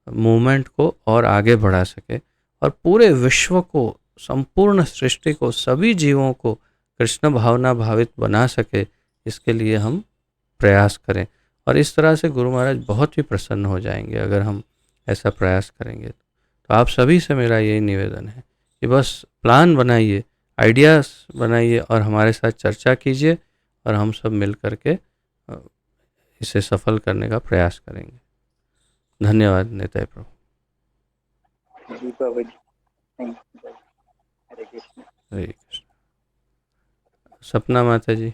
मूवमेंट को और आगे बढ़ा सके और पूरे विश्व को, संपूर्ण सृष्टि को, सभी जीवों को कृष्ण भावना भावित बना सके, इसके लिए हम प्रयास करें। और इस तरह से गुरु महाराज बहुत ही प्रसन्न हो जाएंगे अगर हम ऐसा प्रयास करेंगे। तो आप सभी से मेरा यही निवेदन है कि बस प्लान बनाइए, आइडियाज़ बनाइए और हमारे साथ चर्चा कीजिए और हम सब मिल कर के इसे सफल करने का प्रयास करेंगे। धन्यवाद निताय प्रभु। हरे कृष्ण। सपना माता जी।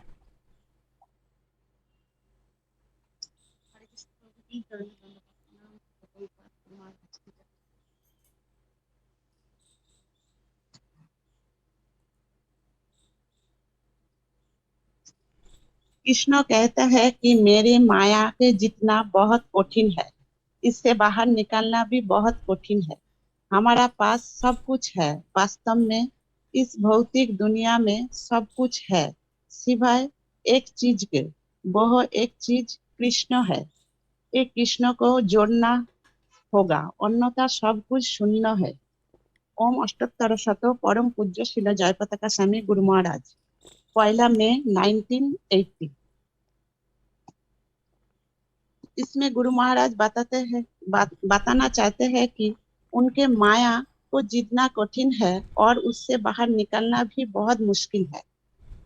कृष्ण कहता है कि मेरे माया के जितना बहुत कठिन है, इससे बाहर निकलना भी बहुत कठिन है। हमारा पास सब कुछ है, वास्तव में इस भौतिक दुनिया में सब कुछ है सिवाय एक चीज के, वह एक चीज कृष्ण है। एक कृष्ण को जोड़ना होगा, अन्यथा सब कुछ शून्य है। ओम अष्टोत्तर शतो परम पूज्य श्रील जयपताका स्वामी गुरु महाराज, 1 मई 1980। इसमें गुरु महाराज बताना चाहते हैं कि उनके माया को जीतना कठिन है और उससे बाहर निकलना भी बहुत मुश्किल है।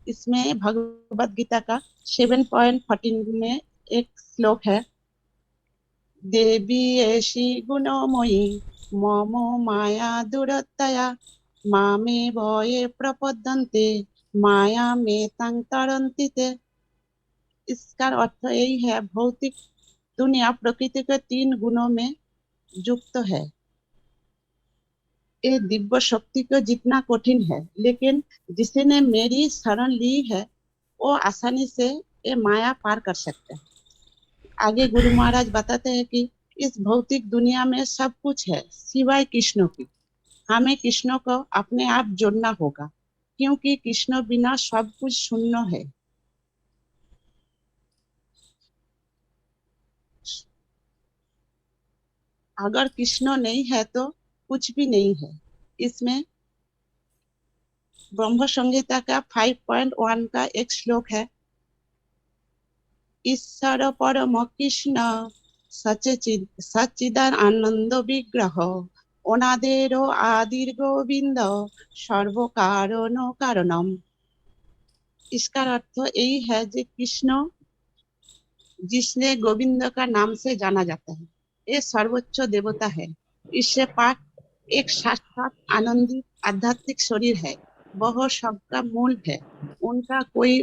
इसमें भगवद गीता का 7.14 में एक श्लोक है, देवी ऐसी गुणमयी ममो माया दुरतया मामे भये प्रपद्यन्ते माया में तंग तरन्ति ते। इसका अर्थ यही है, भौतिक दुनिया प्रकृति के 3 गुणों में युक्त है। ये दिव्य शक्ति को जितना कठिन है, लेकिन जिसने मेरी शरण ली है वो आसानी से ये माया पार कर सकते हैं। आगे गुरु महाराज बताते हैं कि इस भौतिक दुनिया में सब कुछ है सिवाय कृष्ण की। हमें कृष्ण को अपने आप जोड़ना होगा, क्योंकि कृष्ण बिना सब कुछ शून्य है। अगर कृष्ण नहीं है तो कुछ भी नहीं है। इसमें ब्रह्म संहिता का 5.1 का एक श्लोक है, ईश्वर परम कृष्ण सच्चिदानंद विग्रह अनादेरो आदिर गोविंद सर्व कारणो कारणम। इसका अर्थ यही है कि कृष्ण जिसने गोविंद का नाम से जाना जाता है, ये सर्वोच्च देवता है। इससे पाठ एक साक्षात आनंदित आध्यात्मिक शरीर है। वह सबका मूल है, उनका कोई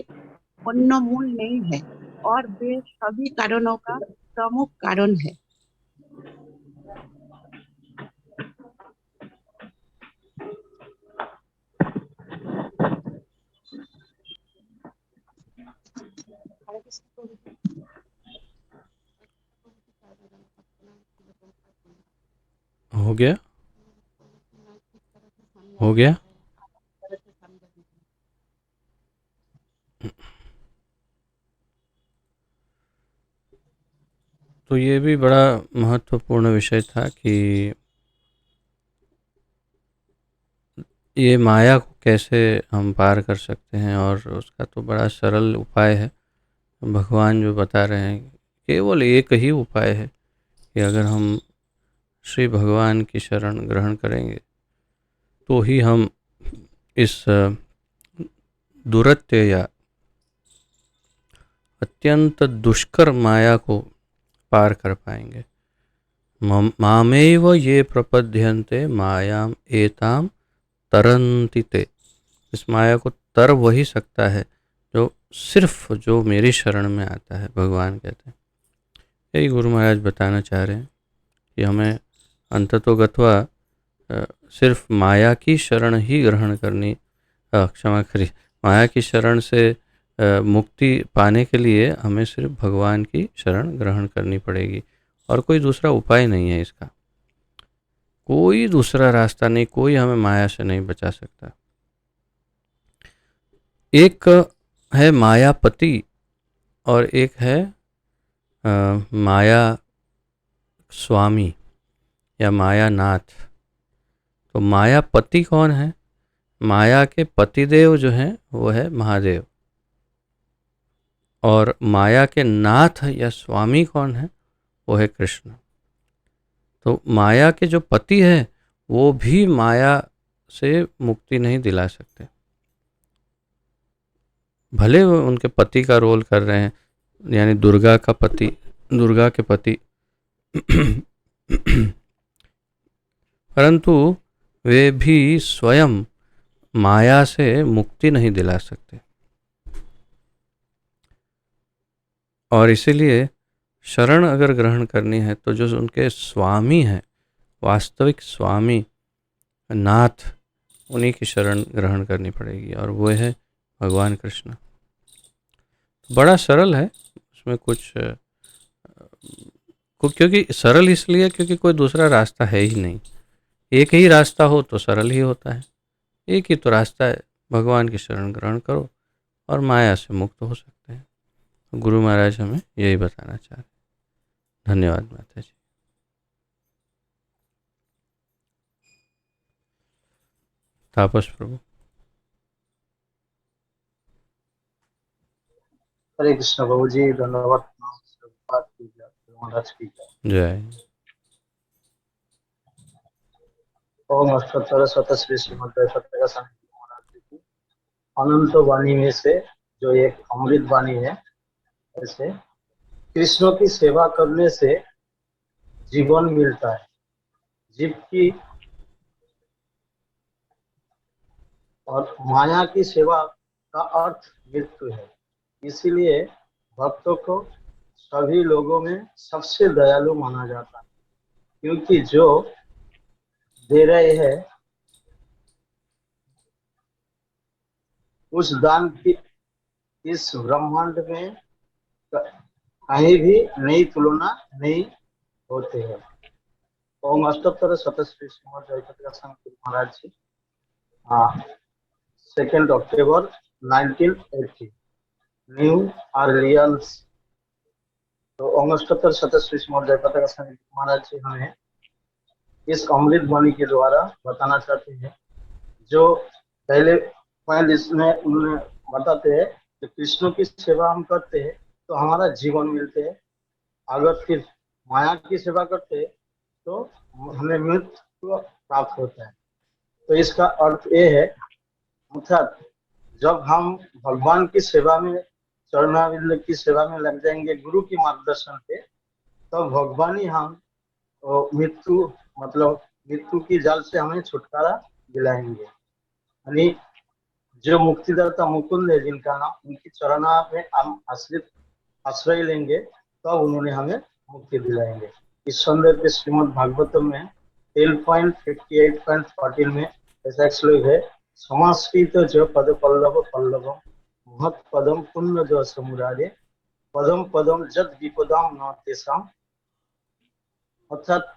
अन्य मूल नहीं है और वे सभी कारणों का प्रमुख कारण है। हो गया? हो गया? तो ये भी बड़ा महत्वपूर्ण विषय था कि ये माया को कैसे हम पार कर सकते हैं, और उसका तो बड़ा सरल उपाय है। भगवान जो बता रहे हैं, केवल एक ही उपाय है कि अगर हम श्री भगवान की शरण ग्रहण करेंगे तो ही हम इस दुरत्य या अत्यंत दुष्कर माया को पार कर पाएंगे। मामेव ये प्रपद्यन्ते मायाम एताम तरन्ति ते। इस माया को तर वही सकता है जो मेरी शरण में आता है, भगवान कहते हैं। यही गुरु महाराज बताना चाह रहे हैं कि हमें अंततोगत्वा सिर्फ माया की शरण ही ग्रहण करनी, क्षमा करिए, माया की शरण से मुक्ति पाने के लिए हमें सिर्फ भगवान की शरण ग्रहण करनी पड़ेगी, और कोई दूसरा उपाय नहीं है इसका। कोई दूसरा रास्ता नहीं, कोई हमें माया से नहीं बचा सकता। एक है मायापति और एक है माया स्वामी या मायानाथ। तो मायापति कौन है? माया के पतिदेव जो हैं वो है महादेव, और माया के नाथ या स्वामी कौन है? वो है कृष्ण। तो माया के जो पति है वो भी माया से मुक्ति नहीं दिला सकते, भले वो उनके पति का रोल कर रहे हैं, यानी दुर्गा के पति परंतु वे भी स्वयं माया से मुक्ति नहीं दिला सकते। और इसीलिए शरण अगर ग्रहण करनी है तो जो उनके स्वामी हैं, वास्तविक स्वामी नाथ, उन्हीं की शरण ग्रहण करनी पड़ेगी, और वो है भगवान कृष्ण। बड़ा सरल है, उसमें क्योंकि सरल इसलिए क्योंकि कोई दूसरा रास्ता है ही नहीं। एक ही रास्ता हो तो सरल ही होता है, एक ही तो रास्ता है, भगवान की शरण ग्रहण करो और माया से मुक्त हो सकते हैं। गुरु महाराज हमें यही बताना चाह रहे हैं। धन्यवाद माता जी। तापस प्रभु। हरे कृष्ण बाबू जी, धन्यवाद। महाराज की जय। ओम अष्टोत्तर शत श्री श्रीमद् सत्यका स्वामी महाराज जी की अनंत वाणी में से जो एक अमृत वाणी है, ऐसे कृष्ण की सेवा करने से जीवन मिलता है, जीव की, और माया की सेवा का अर्थ मृत्यु है। इसीलिए भक्तों को सभी लोगों में सबसे दयालु माना जाता है, क्योंकि जो दे रहे हैं उस दान की इस ब्रह्मांड में कहीं भी नई तुलना नहीं होते हैं। ओम अष्टोत्तर शत श्री श्रीमद् जयपतिका स्वामी महाराज जी, 2 अक्टूबर 1980, न्यू ऑरलियंस। तो ओम अष्टोत्तर शत श्री श्रीमद् जयपतिका स्वामी महाराज जी हमें इस अमृत वाणी के द्वारा बताना चाहते हैं। जो पहले पॉइंट इसमें उन्होंने बताते हैं कि कृष्ण की सेवा हम करते हैं तो हमारा जीवन मिलते है। अगर फिर माया की सेवा करते हैं तो हमें मृत्यु प्राप्त होता है। तो इसका अर्थ ये है, अर्थात जब हम भगवान की सेवा में, चरणाविंद की सेवा में लग जाएंगे गुरु की मार्गदर्शन पे, तो भगवान ही हम मृत्यु, मतलब मृत्यु की जाल से हमें छुटकारा दिलाएंगे। यानी जो मुक्तिदाता मुकुंद है जिनका नाम, उनकी चरणा में हम आश्रय लेंगे तो उन्होंने हमें मुक्ति दिलाएंगे। इस संदर्भ में श्रीमद् भागवतम में 12.58.14 में ऐसा एक श्लोक है, समाश्रित जो पद पल्लव पल्लवम महत् पदम पुण्य जो समुरारे पदम पदम जद विपदाम न तेषाम। अर्थात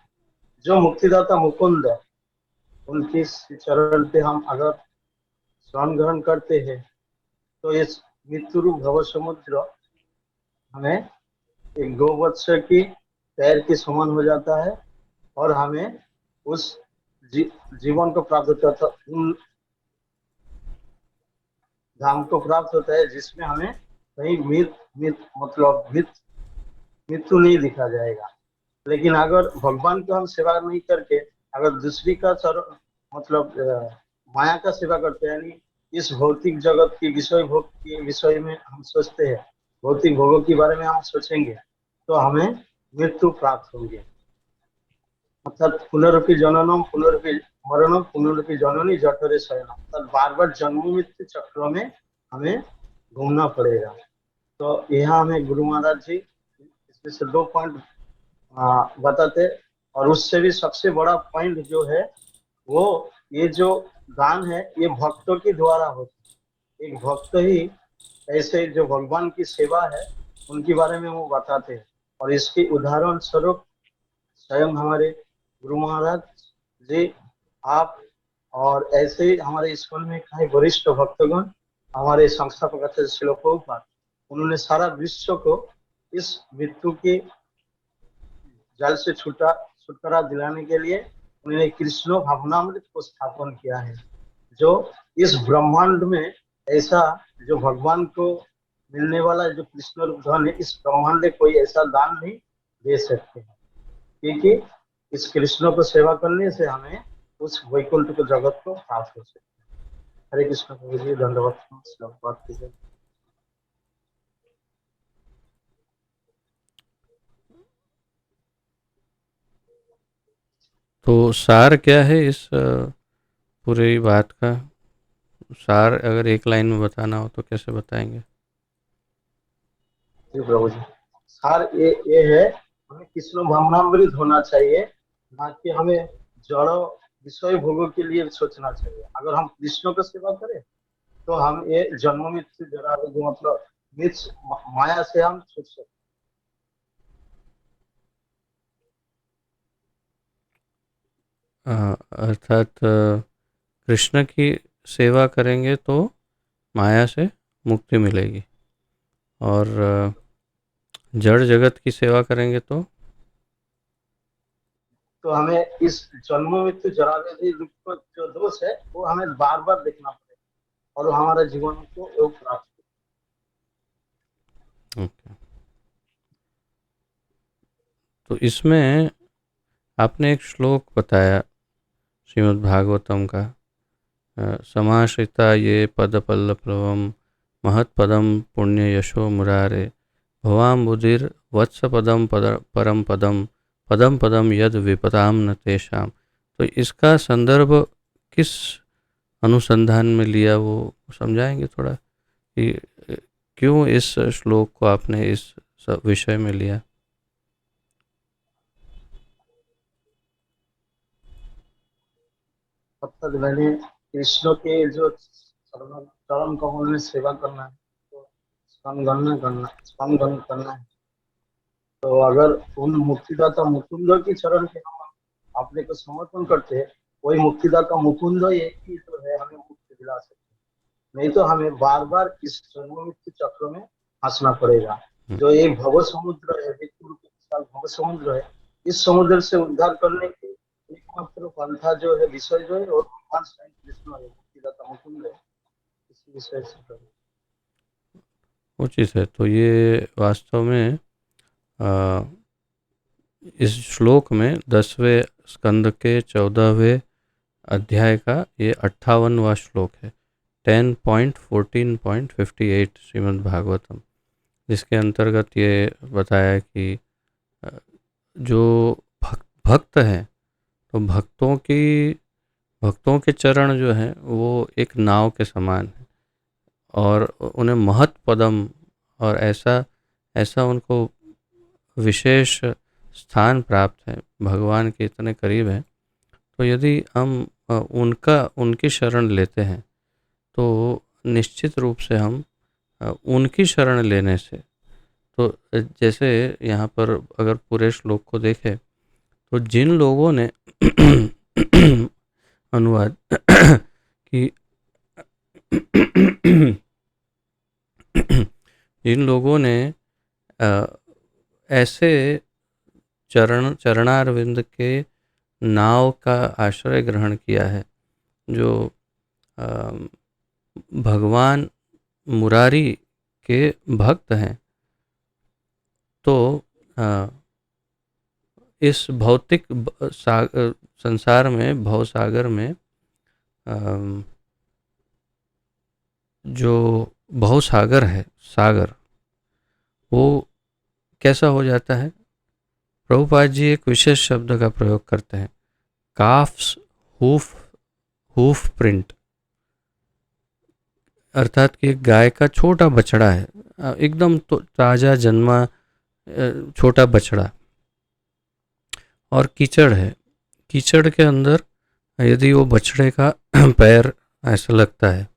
जो मुक्तिदाता मुकुंद है, उनकी चरण पे हम अगर शरण ग्रहण करते हैं तो इस मृत्यु रूप भव समुद्र हमें एक गोवत्स की पैर के समान हो जाता है और हमें उस जीवन को प्राप्त होता है, उन धाम को प्राप्त होता है जिसमें हमें कहीं मृत्यु नहीं दिखा जाएगा। लेकिन अगर भगवान को हम सेवा नहीं करके अगर दूसरी का मतलब माया का सेवा करते हैं, यानी इस भौतिक जगत की विषय भोग के विषय में हम सोचते हैं, भौतिक भोगों के बारे में हम सोचेंगे तो हमें मृत्यु प्राप्त होंगे। अर्थात पुनरुपि जननम पुनरुपि मरणम पुनरुपि जननी जठरे शयनम, अर्थात बार बार जन्म मृत्यु चक्र में हमें घूमना पड़ेगा। तो यहाँ हमें गुरु महाराज जी इसमें से 2 पॉइंट बताते, और उससे भी सबसे बड़ा पॉइंट जो है वो ये जो दान है ये भक्तों के द्वारा होता है। एक भक्त ही ऐसे जो भगवान की सेवा है उनके बारे में वो बताते हैं, और इसके उदाहरण स्वरूप स्वयं हमारे गुरु महाराज जी, आप और ऐसे ही हमारे स्कूल में कई वरिष्ठ भक्तगण, हमारे संस्थापक आचार्य श्रील प्रभुपाद, उन्होंने सारा विश्व को इस मृत्यु के जल से छुटकारा दिलाने के लिए उन्होंने कृष्ण भावनामृत को स्थापन किया है, जो इस ब्रह्मांड में ऐसा जो भगवान को मिलने वाला जो कृष्ण रूप धन है, इस ब्रह्मांड में कोई ऐसा दान नहीं दे सकते हैं, क्योंकि इस कृष्ण को सेवा करने से हमें उस वैकुंठ को जगत को प्राप्त हो सकता है। हरे कृष्ण प्रभु जी, धन्यवाद। तो सार क्या है इस पूरी बात का? सार अगर एक लाइन में बताना हो तो कैसे बताएंगे? जी प्रभु जी, सार ये है, हमें कृष्ण भावनामृत होना चाहिए, ना कि हमें जड़ विषय भोगों के लिए सोचना चाहिए। अगर हम कृष्ण को सेवा करें तो हम ये जन्म मृत्यु जरा मतलब माया से हम छूट सकते। अर्थात कृष्ण की सेवा करेंगे तो माया से मुक्ति मिलेगी, और जड़ जगत की सेवा करेंगे तो हमें इस जन्म मृत्यु जरा व्याधि दुख का जो दोष है वो हमें बार बार देखना पड़ेगा और हमारे जीवन को योग प्राप्त। ओके। तो इसमें आपने एक श्लोक बताया श्रीमद् भागवतम का, समाश्रिता ये पदपल्लवम महत्पदम पुण्य यशो मुरारे भवाम्बुधिर वत्स पदम परम पदम पदम पदम यद विपदाम न तेषाम। तो इसका संदर्भ किस अनुसंधान में लिया वो समझाएंगे थोड़ा, कि क्यों इस श्लोक को आपने इस विषय में लिया? मैंने कृष्ण के जो चरण कमल में सेवा करना है, तो स्मरण करना है, तो अगर उन मुक्तिदाता मुकुंद की चरण के हम अपने को समर्पण करते हैं, वही मुक्तिदाता मुकुंद एक ही जो है हमें मुक्ति दिला सकते हैं। नहीं तो हमें बार बार इस जन्म मृत्यु चक्र में फंसना पड़ेगा। जो एक भव समुद्र है, भव समुद्र है, इस समुद्र से उद्धार करने के एकमात्र पंथा जो है, विषय जो है, और भगवान स्वयं कृष्ण है, मुक्तिदाता मुकुंद है। इसी विषय से उचित है। तो ये वास्तव में इस श्लोक में 10वें स्कंद के 14वें अध्याय का ये 58वां श्लोक है, 10.14.58 श्रीमद् भागवतम, जिसके अंतर्गत ये बताया कि जो भक्त हैं तो भक्तों के चरण जो हैं वो एक नाव के समान है और उन्हें महत पदम और ऐसा उनको विशेष स्थान प्राप्त है, भगवान के इतने करीब हैं। तो यदि हम उनकी शरण लेते हैं तो निश्चित रूप से हम उनकी शरण लेने से, तो जैसे यहाँ पर अगर पूरे श्लोक को देखें तो जिन लोगों ने अनुवाद कि जिन लोगों ने ऐसे चरणारविंद के नाव का आश्रय ग्रहण किया है, जो भगवान मुरारी के भक्त हैं, तो इस भौतिक संसार में, भवसागर में जो भवसागर है, सागर, वो कैसा हो जाता है। प्रभुपाद जी एक विशेष शब्द का प्रयोग करते हैं, काफ्स हूफ प्रिंट, अर्थात कि एक गाय का छोटा बछड़ा है, एकदम ताज़ा जन्मा छोटा बछड़ा, और कीचड़ है, कीचड़ के अंदर यदि वो बछड़े का पैर ऐसा लगता है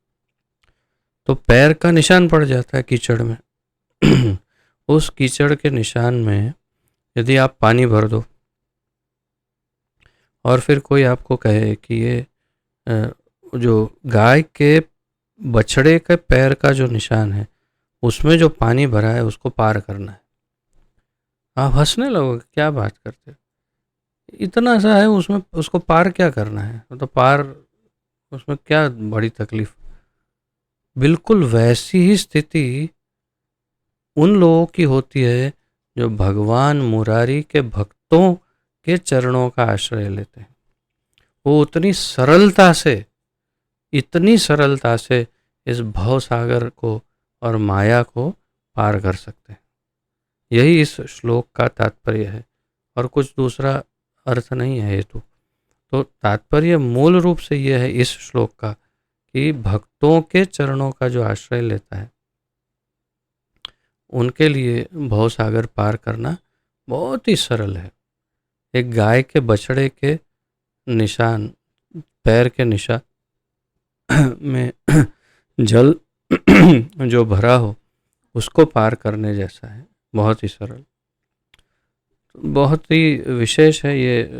तो पैर का निशान पड़ जाता है कीचड़ में। उस कीचड़ के निशान में यदि आप पानी भर दो और फिर कोई आपको कहे कि ये जो गाय के बछड़े के पैर का जो निशान है उसमें जो पानी भरा है उसको पार करना है, आप हंसने लगोगे, क्या बात करते, इतना सा है उसमें, उसको पार क्या करना है, तो पार उसमें क्या बड़ी तकलीफ। बिल्कुल वैसी ही स्थिति उन लोगों की होती है जो भगवान मुरारी के भक्तों के चरणों का आश्रय लेते हैं। वो इतनी सरलता से इस भवसागर को और माया को पार कर सकते हैं। यही इस श्लोक का तात्पर्य है और कुछ दूसरा अर्थ नहीं है हेतु। तो तात्पर्य मूल रूप से यह है इस श्लोक का कि भक्तों के चरणों का जो आश्रय लेता है उनके लिए भवसागर पार करना बहुत ही सरल है। एक गाय के बछड़े के निशान, पैर के निशान में जल जो भरा हो उसको पार करने जैसा है, बहुत ही सरल, बहुत ही विशेष है ये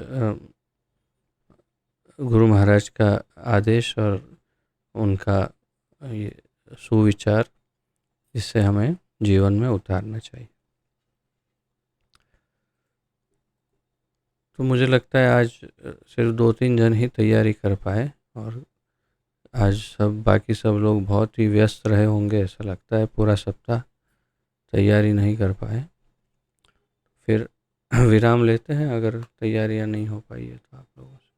गुरु महाराज का आदेश और उनका ये सुविचार, जिससे हमें जीवन में उतारना चाहिए। तो मुझे लगता है आज सिर्फ 2-3 जन ही तैयारी कर पाए और आज बाकी सब लोग बहुत ही व्यस्त रहे होंगे, ऐसा लगता है पूरा सप्ताह तैयारी नहीं कर पाए। फिर विराम लेते हैं, अगर तैयारियां नहीं हो पाई है तो आप लोगों से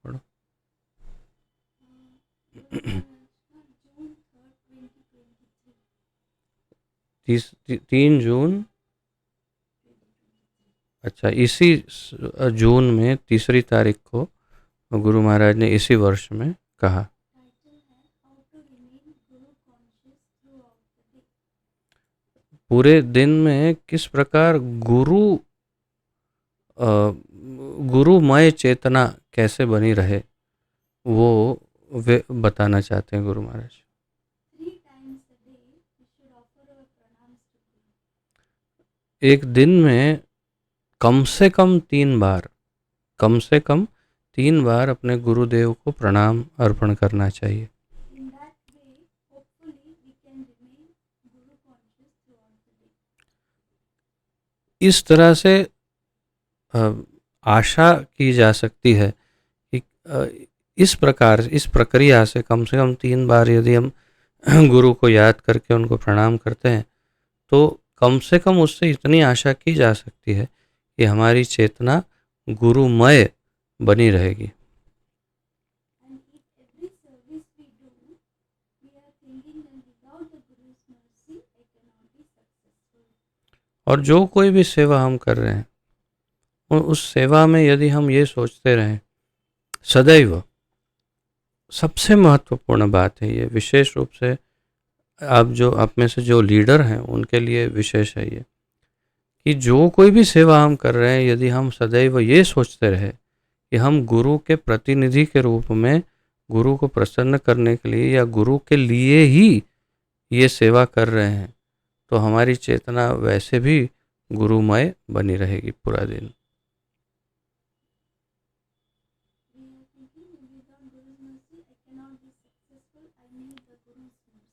पढ़ो। 3 जून, अच्छा, इसी जून में 3 तारीख को गुरु महाराज ने इसी वर्ष में कहा। पूरे दिन में किस प्रकार गुरुमय चेतना कैसे बनी रहे वो वे बताना चाहते हैं गुरु महाराज। एक दिन में कम से कम 3 बार अपने गुरुदेव को प्रणाम अर्पण करना चाहिए। इस तरह से आशा की जा सकती है कि इस प्रक्रिया से कम 3 बार यदि हम गुरु को याद करके उनको प्रणाम करते हैं तो कम से कम उससे इतनी आशा की जा सकती है कि हमारी चेतना गुरुमय बनी रहेगी। और जो कोई भी सेवा हम कर रहे हैं, उस सेवा में यदि हम ये सोचते रहें सदैव, सबसे महत्वपूर्ण बात है ये, विशेष रूप से आप में से जो लीडर हैं उनके लिए विशेष है ये, कि जो कोई भी सेवा हम कर रहे हैं, यदि हम सदैव ये सोचते रहे कि हम गुरु के प्रतिनिधि के रूप में गुरु को प्रसन्न करने के लिए या गुरु के लिए ही ये सेवा कर रहे हैं, तो हमारी चेतना वैसे भी गुरुमय बनी रहेगी पूरा दिन।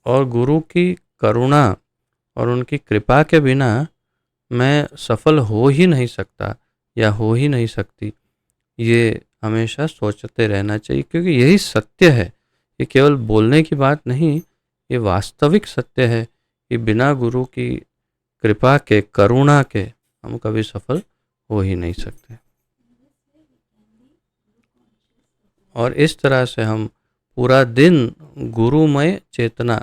और गुरु की करुणा और उनकी कृपा के बिना मैं सफल हो ही नहीं सकता या हो ही नहीं सकती, ये हमेशा सोचते रहना चाहिए, क्योंकि यही सत्य है। ये केवल बोलने की बात नहीं, ये वास्तविक सत्य है कि बिना गुरु की कृपा के, करुणा के हम कभी सफल हो ही नहीं सकते। और इस तरह से हम पूरा दिन गुरुमय चेतना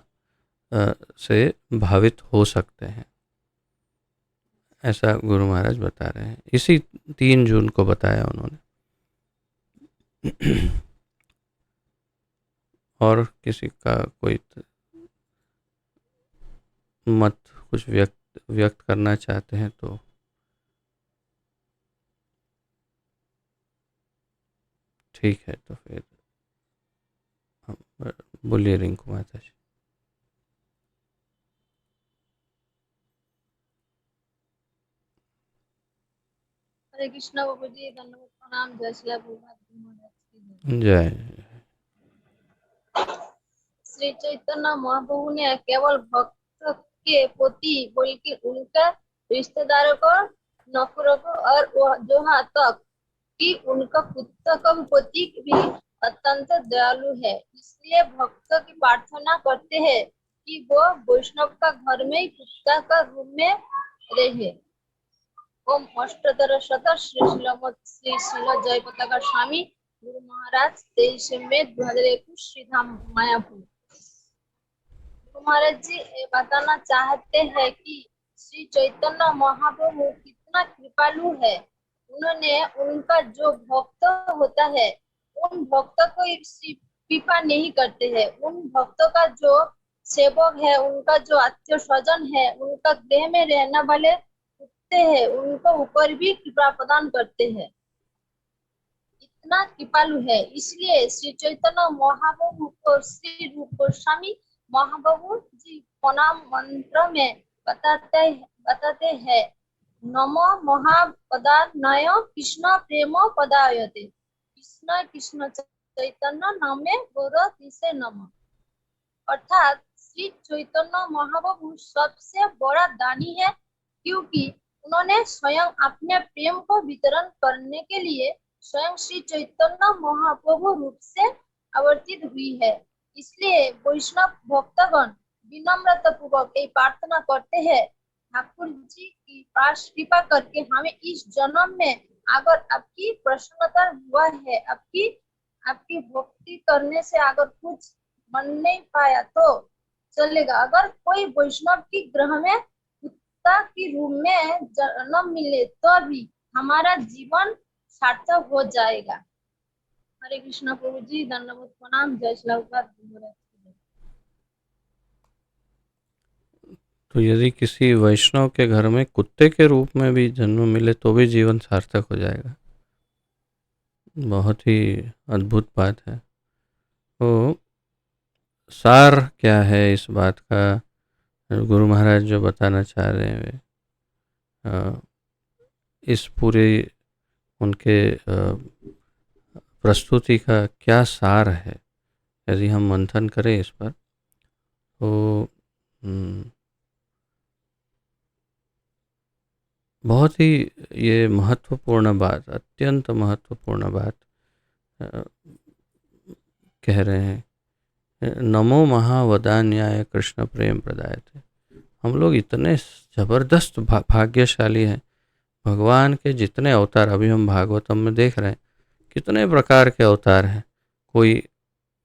से भावित हो सकते हैं, ऐसा गुरु महाराज बता रहे हैं। इसी 3 जून को बताया उन्होंने। और किसी का कोई मत कुछ व्यक्त करना चाहते हैं तो ठीक है, तो फिर बोलिए रिंकू माता जी। हरे कृष्णा बाबू जी, धन्यवाद, प्रणाम, जय श्री प्रभुपाद। जय। श्री चैतन्य महाप्रभु ने केवल भक्त के प्रति बल्कि उनके रिश्तेदारों को, नौकरों को और यहाँ तक कि उनका कुत्ता का प्रति भी अत्यंत दयालु है। इसलिए भक्त की प्रार्थना करते हैं कि वो वैष्णव का घर में कुत्ता का रूप में रहे। ओम अष्टोत्तर शत श्री शिल जय पताका स्वामी गुरु महाराज 23 मई 2021 श्रीधाम मायापुर। गुरु महाराज जी बताना चाहते हैं कि श्री चैतन्य महाप्रभु कितना कृपालु है। उन्होंने उनका जो भक्त होता है उन भक्तों को कृपा नहीं करते हैं। उन भक्तों का जो सेवक है, उनका जो आत्मीय स्वजन है, उनका गृह में रहने वाले हैं, उनको ऊपर भी कृपा प्रदान करते हैं। इतना कृपालु है। इसलिए श्री चैतन्य महाप्रभु को श्री रूप गोस्वामी महाप्रभु जी प्रणाम मंत्र में बताते हैं, नमो महापदाय कृष्ण प्रेम पदायते, कृष्ण कृष्ण चैतन्य नामे गौर से नमः। अर्थात श्री चैतन्य महाप्रभु सबसे बड़ा दानी है, क्योंकि उन्होंने स्वयं अपने प्रेम को वितरण करने के लिए स्वयं श्री चैतन्य महाप्रभु रूप से अवतरित हुई है। इसलिए वैष्णव भक्तगण विनम्रता पूर्वक प्रार्थना करते हैं, ठाकुर जी की पास कृपा करके हमें इस जन्म में अगर आपकी प्रसन्नता हुआ है, आपकी भक्ति करने से अगर कुछ बन नहीं पाया तो चलेगा। अगर कोई वैष्णव की ग्रह में के रूप में जन्म मिले तो भी हमारा जीवन सार्थक हो जाएगा। हरे कृष्ण प्रभु जी, धन्यवाद, प्रणाम, जय श्री प्रभुपाद। तो यदि किसी वैष्णव के घर में कुत्ते के रूप में भी जन्म मिले तो भी जीवन सार्थक हो जाएगा। बहुत ही अद्भुत बात है। तो सार क्या है इस बात का, गुरु महाराज जो बताना चाह रहे हैं, इस पूरे उनके प्रस्तुति का क्या सार है, यदि हम मंथन करें इस पर तो बहुत ही ये महत्वपूर्ण बात, अत्यंत महत्वपूर्ण बात कह रहे हैं। नमो महावदान्याय कृष्ण प्रेम प्रदायते। हम लोग इतने ज़बरदस्त भाग्यशाली हैं। भगवान के जितने अवतार अभी हम भागवतम में देख रहे हैं, कितने प्रकार के अवतार हैं। कोई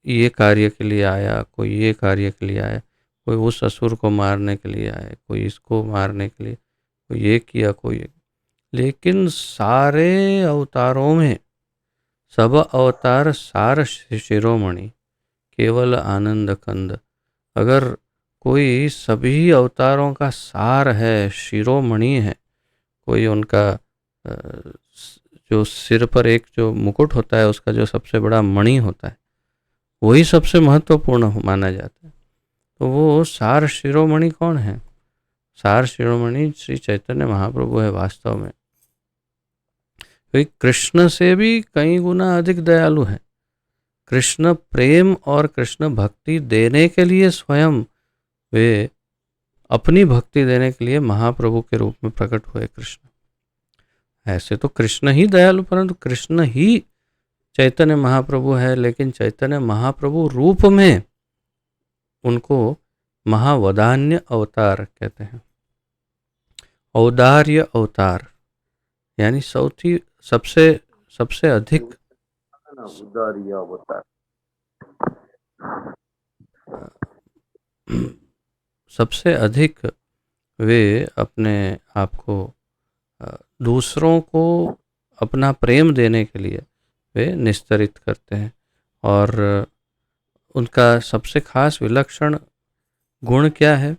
ये कार्य के लिए आया, कोई ये कार्य के लिए आया, कोई उस असुर को मारने के लिए आया, कोई इसको मारने के लिए, कोई ये किया, कोई ये। लेकिन सारे अवतारों में सब अवतार सार शिरोमणि, केवल आनंद कंद। अगर कोई सभी अवतारों का सार है, शिरोमणि है, कोई उनका जो सिर पर एक जो मुकुट होता है, उसका जो सबसे बड़ा मणि होता है, वही सबसे महत्वपूर्ण माना जाता है। तो वो सार शिरोमणि कौन है? सार शिरोमणि श्री चैतन्य महाप्रभु है वास्तव में। तो कृष्ण से भी कई गुना अधिक दयालु है। कृष्ण प्रेम और कृष्ण भक्ति देने के लिए स्वयं वे अपनी भक्ति देने के लिए महाप्रभु के रूप में प्रकट हुए कृष्ण। ऐसे तो कृष्ण ही दयालु, परंतु कृष्ण ही चैतन्य महाप्रभु है, लेकिन चैतन्य महाप्रभु रूप में उनको महावदान्य अवतार कहते हैं। औदार्य अवतार यानी सबसे अधिक सबसे अधिक वे अपने आप को दूसरों को अपना प्रेम देने के लिए वे निस्तरित करते हैं। और उनका सबसे खास विलक्षण गुण क्या है?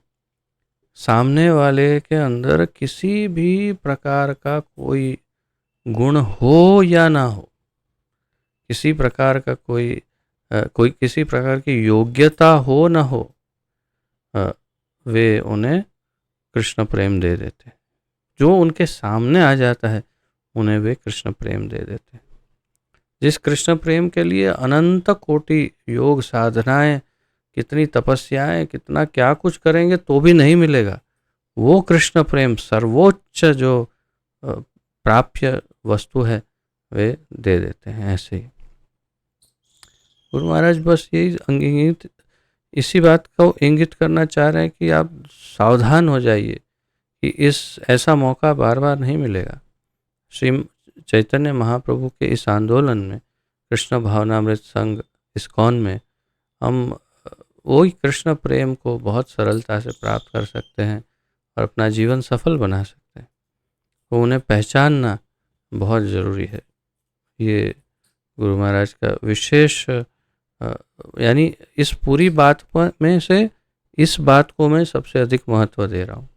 सामने वाले के अंदर किसी भी प्रकार का कोई गुण हो या ना हो, किसी प्रकार का कोई किसी प्रकार की योग्यता हो ना हो, वे उन्हें कृष्ण प्रेम दे देते हैं। जो उनके सामने आ जाता है उन्हें वे कृष्ण प्रेम दे देते हैं। जिस कृष्ण प्रेम के लिए अनंत कोटि योग साधनाएं, कितनी तपस्याएं, कितना क्या कुछ करेंगे तो भी नहीं मिलेगा, वो कृष्ण प्रेम सर्वोच्च जो प्राप्य वस्तु है वे दे देते हैं। ऐसे ही गुरु महाराज बस यही इसी बात को इंगित करना चाह रहे हैं कि आप सावधान हो जाइए कि ऐसा मौका बार बार नहीं मिलेगा। श्री चैतन्य महाप्रभु के इस आंदोलन में, कृष्ण भावनामृत संघ इस्कॉन में, हम वही कृष्ण प्रेम को बहुत सरलता से प्राप्त कर सकते हैं और अपना जीवन सफल बना सकते हैं। तो उन्हें पहचानना बहुत ज़रूरी है। ये गुरु महाराज का विशेष यानी इस पूरी बात में से इस बात को मैं सबसे अधिक महत्व दे रहा हूँ।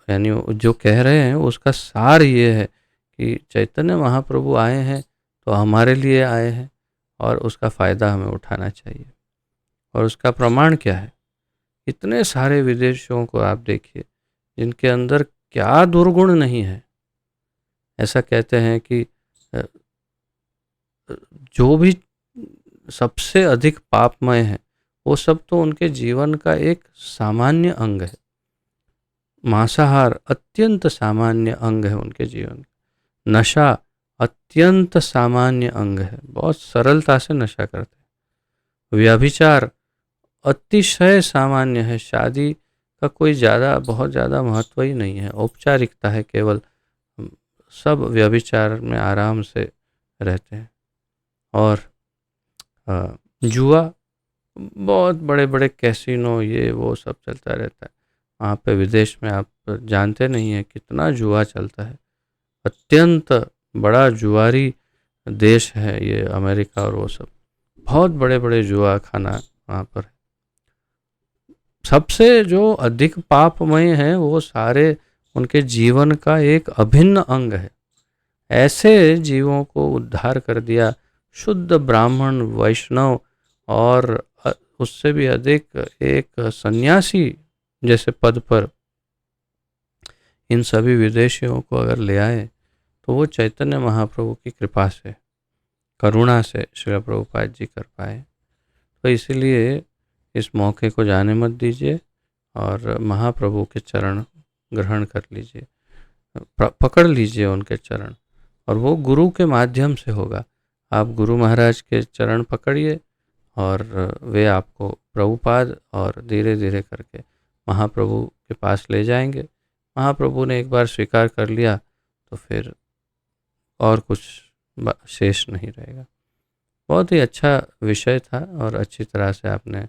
यानी जो कह रहे हैं उसका सार ये है कि चैतन्य महाप्रभु आए हैं तो हमारे लिए आए हैं और उसका फ़ायदा हमें उठाना चाहिए। और उसका प्रमाण क्या है? इतने सारे विदेशियों को आप देखिए जिनके अंदर क्या दुर्गुण नहीं है। ऐसा कहते हैं कि जो भी सबसे अधिक पापमय है वो सब तो उनके जीवन का एक सामान्य अंग है। मांसाहार अत्यंत सामान्य अंग है उनके जीवन का। नशा अत्यंत सामान्य अंग है, बहुत सरलता से नशा करते हैं। व्यभिचार अतिशय सामान्य है, शादी का कोई बहुत ज़्यादा महत्व ही नहीं है, औपचारिकता है केवल। सब व्यभिचार में आराम से रहते हैं। और जुआ, बहुत बड़े बड़े कैसीनो, ये वो सब चलता रहता है वहाँ पे। विदेश में आप जानते नहीं हैं कितना जुआ चलता है। अत्यंत बड़ा जुआरी देश है ये अमेरिका, और वो सब बहुत बड़े बड़े जुआ खाना वहाँ पर है। सबसे जो अधिक पापमय है वो सारे उनके जीवन का एक अभिन्न अंग है। ऐसे जीवों को उद्धार कर दिया शुद्ध ब्राह्मण, वैष्णव और उससे भी अधिक एक सन्यासी जैसे पद पर इन सभी विदेशियों को अगर ले आए तो वो चैतन्य महाप्रभु की कृपा से, करुणा से श्रील प्रभुपाद जी कर पाए। तो इसीलिए इस मौके को जाने मत दीजिए और महाप्रभु के चरण ग्रहण कर लीजिए, पकड़ लीजिए उनके चरण, और वो गुरु के माध्यम से होगा। आप गुरु महाराज के चरण पकड़िए और वे आपको प्रभुपाद और धीरे धीरे करके महाप्रभु के पास ले जाएंगे। महाप्रभु ने एक बार स्वीकार कर लिया तो फिर और कुछ शेष नहीं रहेगा। बहुत ही अच्छा विषय था और अच्छी तरह से आपने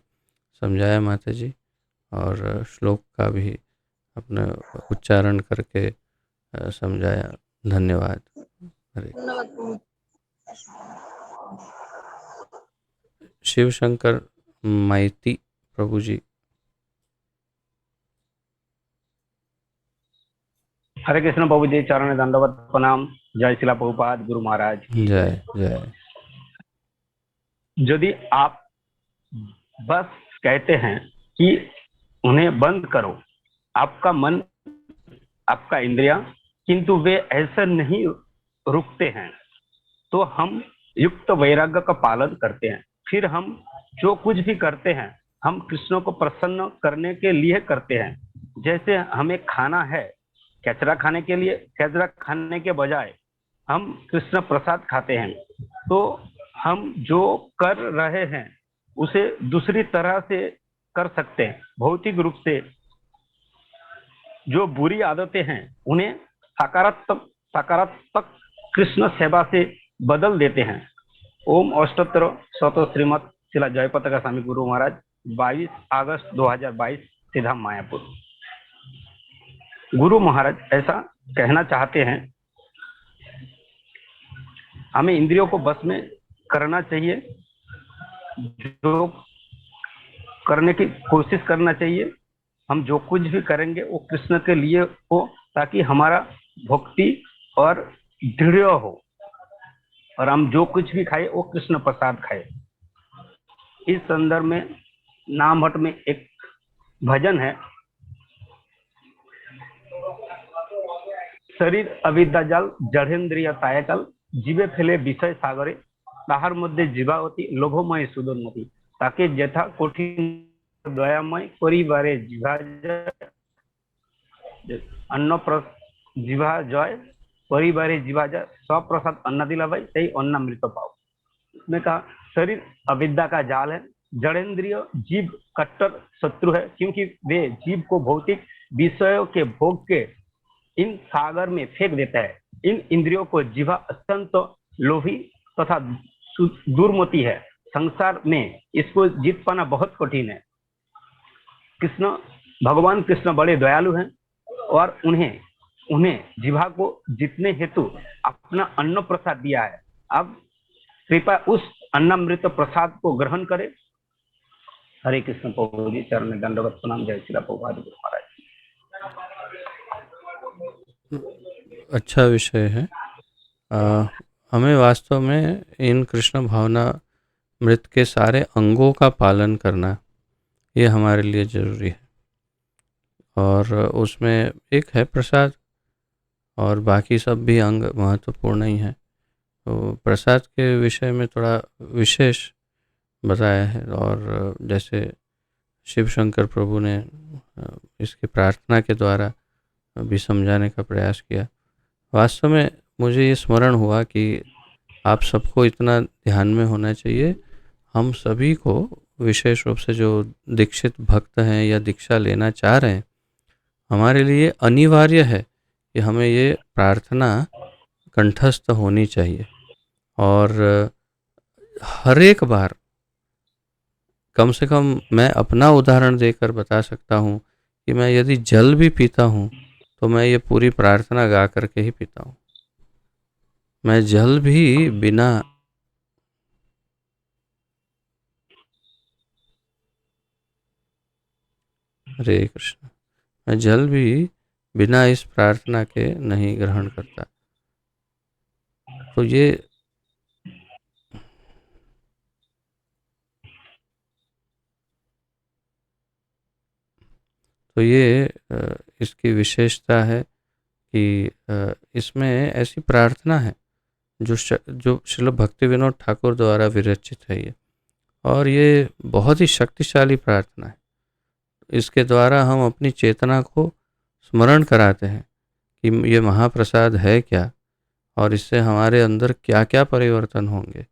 समझाया माता जी, और श्लोक का भी अपने उच्चारण करके समझाया। धन्यवाद। हरे धन्यवाद प्रभु। शिव शंकर माइती प्रभु जी। हरे कृष्ण प्रभु जी, चरण दंडवत प्रणाम। जय शिला प्रभुपाद गुरु महाराज। जय जय। यदि आप बस कहते हैं कि उन्हें बंद करो, आपका मन, आपका इंद्रिया, किंतु वे ऐसा नहीं रुकते हैं, तो हम युक्त वैराग्य का पालन करते हैं। फिर हम जो कुछ भी करते हैं हम कृष्ण को प्रसन्न करने के लिए करते हैं। जैसे हमें खाना है, कचरा खाने के लिए, कचरा खाने के बजाय हम कृष्ण प्रसाद खाते हैं, तो हम जो कर रहे हैं उसे दूसरी तरह से कर सकते हैं। भौतिक रूप से जो बुरी आदतें हैं उन्हें सकारात्मक कृष्ण सेवा से बदल देते हैं। ओम अष्टोत्तर शत श्रीमद शिला जयपताका स्वामी गुरु महाराज, 22 अगस्त 2022, सीधा मायापुर। गुरु महाराज ऐसा कहना चाहते हैं, हमें इंद्रियों को बस में करना चाहिए, जो करने की कोशिश करना चाहिए। हम जो कुछ भी करेंगे वो कृष्ण के लिए हो, ताकि हमारा भक्ति और दृढ़ हो, और हम जो कुछ भी खाए वो कृष्ण प्रसाद खाए। इस संदर्भ में नामहट में एक भजन है, शरीर अविद्या जाल जड़ेन्द्रिय तायकल, जीवे फेले विषय सागरे, ताहार मध्य जीवावती लोभमय सुदोन्नति, ताके यथा कठिन दयामय परिवारे जीवा अन्न जीवा जय परिवारे जीवा जय स्वप्रसाद अन्न दिला भाई तई अन्नामृत पाओ। इसमें कहा शरीर अविद्या का जाल है, जड़ेन्द्रिय जीव कट्टर शत्रु है, क्योंकि वे जीव को भौतिक विषयों के भोग के इन सागर में फेंक देता है। इन इंद्रियों को जीवा अत्यंत लोभी तथा दुर्मति है। संसार में इसको जीत पाना बहुत कठिन है। कृष्ण, भगवान कृष्ण बड़े दयालु हैं और उन्हें जीवा को जीतने हेतु अपना अन्न प्रसाद दिया है। अब कृपया उस अन्नामृत प्रसाद को ग्रहण करें। हरे कृष्ण प्रभु जी, चरण में दंडवत प्रणाम। जय श्री प्रभुपाद गुरु महाराज। अच्छा विषय है। हमें वास्तव में इन कृष्ण भावना मृत के सारे अंगों का पालन करना, ये हमारे लिए ज़रूरी है। और उसमें एक है प्रसाद, और बाकी सब भी अंग महत्वपूर्ण ही हैं। तो प्रसाद के विषय में थोड़ा विशेष बताया है, और जैसे शिव शंकर प्रभु ने इसकी प्रार्थना के द्वारा भी समझाने का प्रयास किया। वास्तव में मुझे ये स्मरण हुआ कि आप सबको इतना ध्यान में होना चाहिए, हम सभी को विशेष रूप से जो दीक्षित भक्त हैं या दीक्षा लेना चाह रहे हैं, हमारे लिए अनिवार्य है कि हमें ये प्रार्थना कंठस्थ होनी चाहिए। और हर एक बार कम से कम मैं अपना उदाहरण देकर बता सकता हूँ कि मैं यदि जल भी पीता हूँ तो मैं ये पूरी प्रार्थना गा करके ही पीता हूँ। मैं जल भी बिना हरे कृष्ण, मैं जल भी बिना इस प्रार्थना के नहीं ग्रहण करता। तो ये इसकी विशेषता है कि इसमें ऐसी प्रार्थना है जो श्रील भक्ति विनोद ठाकुर द्वारा विरचित है ये, और ये बहुत ही शक्तिशाली प्रार्थना है। इसके द्वारा हम अपनी चेतना को स्मरण कराते हैं कि ये महाप्रसाद है क्या, और इससे हमारे अंदर क्या क्या परिवर्तन होंगे,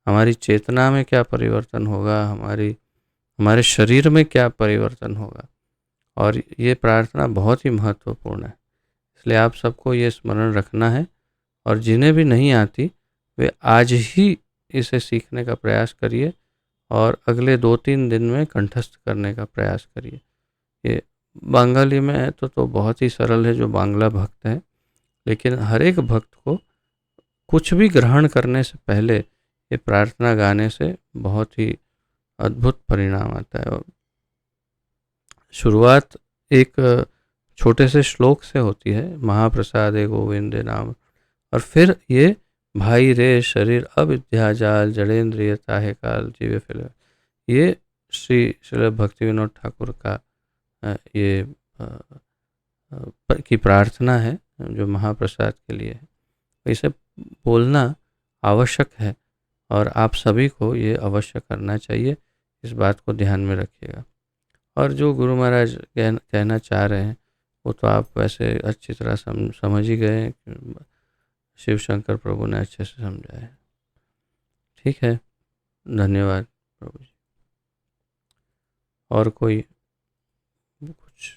हमारी चेतना में क्या परिवर्तन होगा, हमारे शरीर में क्या परिवर्तन होगा, और ये प्रार्थना बहुत ही महत्वपूर्ण है, इसलिए आप सबको ये स्मरण रखना है। और जिन्हें भी नहीं आती वे आज ही इसे सीखने का प्रयास करिए और अगले 2-3 दिन में कंठस्थ करने का प्रयास करिए। ये बंगाली में है तो बहुत ही सरल है जो बांग्ला भक्त हैं, लेकिन हर एक भक्त को कुछ भी ग्रहण करने से पहले ये प्रार्थना गाने से बहुत ही अद्भुत परिणाम आता है। और शुरुआत एक छोटे से श्लोक से होती है, महाप्रसादे गोविंदे नाम, और फिर ये भाई रे शरीर अविद्या जाल जड़ेंद्रिय ताहे काल जीवे फिल, ये श्री भक्ति विनोद ठाकुर का ये की प्रार्थना है जो महाप्रसाद के लिए है। इसे बोलना आवश्यक है और आप सभी को ये अवश्य करना चाहिए, इस बात को ध्यान में रखिएगा। और जो गुरु महाराज कहना चाह रहे हैं वो तो आप वैसे अच्छी तरह समझ ही गए, शिव शंकर प्रभु ने अच्छे से समझाया है। ठीक है, धन्यवाद प्रभु जी। और कोई कुछ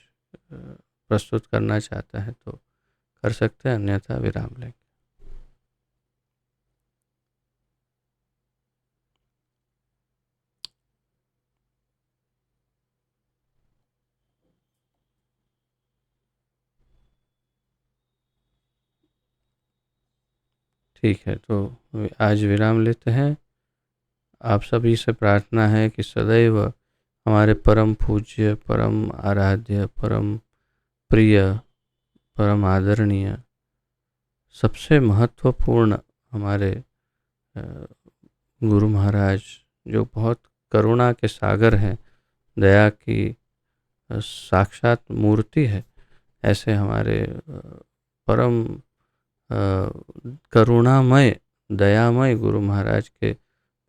प्रस्तुत करना चाहता है तो कर सकते हैं, अन्यथा विराम लेंगे। ठीक है, तो आज विराम लेते हैं। आप सभी से प्रार्थना है कि सदैव हमारे परम पूज्य, परम आराध्य, परम प्रिय, परम आदरणीय, सबसे महत्वपूर्ण हमारे गुरु महाराज, जो बहुत करुणा के सागर हैं, दया की साक्षात मूर्ति है, ऐसे हमारे परम करुणामय, दयामय गुरु महाराज के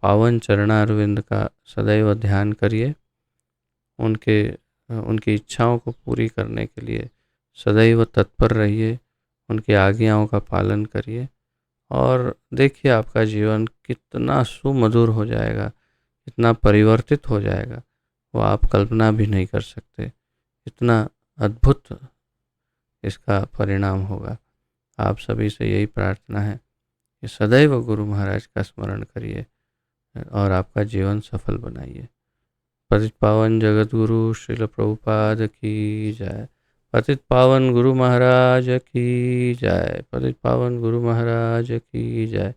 पावन चरणारविंद का सदैव ध्यान करिए। उनकी इच्छाओं को पूरी करने के लिए सदैव तत्पर रहिए, उनकी आज्ञाओं का पालन करिए और देखिए आपका जीवन कितना सुमधुर हो जाएगा, कितना परिवर्तित हो जाएगा, वो आप कल्पना भी नहीं कर सकते। इतना अद्भुत इसका परिणाम होगा। आप सभी से यही प्रार्थना है कि सदैव गुरु महाराज का स्मरण करिए और आपका जीवन सफल बनाइए। पतित पावन जगत गुरु श्रील प्रभुपाद की जय। पतित पावन गुरु महाराज की जय। पतित पावन गुरु महाराज की जय।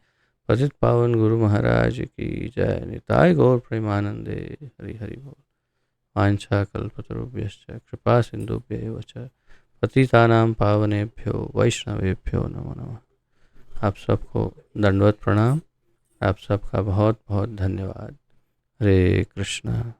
पतित पावन गुरु महाराज की जय। निताय गौर प्रेमानंदे हरि हरि बोल। वांछा कल्पतरुभ्यश्च कृपा सिंधुभ्यैव च पतितानां पावनेभ्यो वैष्णवेभ्यो नमो नमः। आप सबको दंडवत प्रणाम। आप सबका बहुत बहुत धन्यवाद। हरे कृष्णा।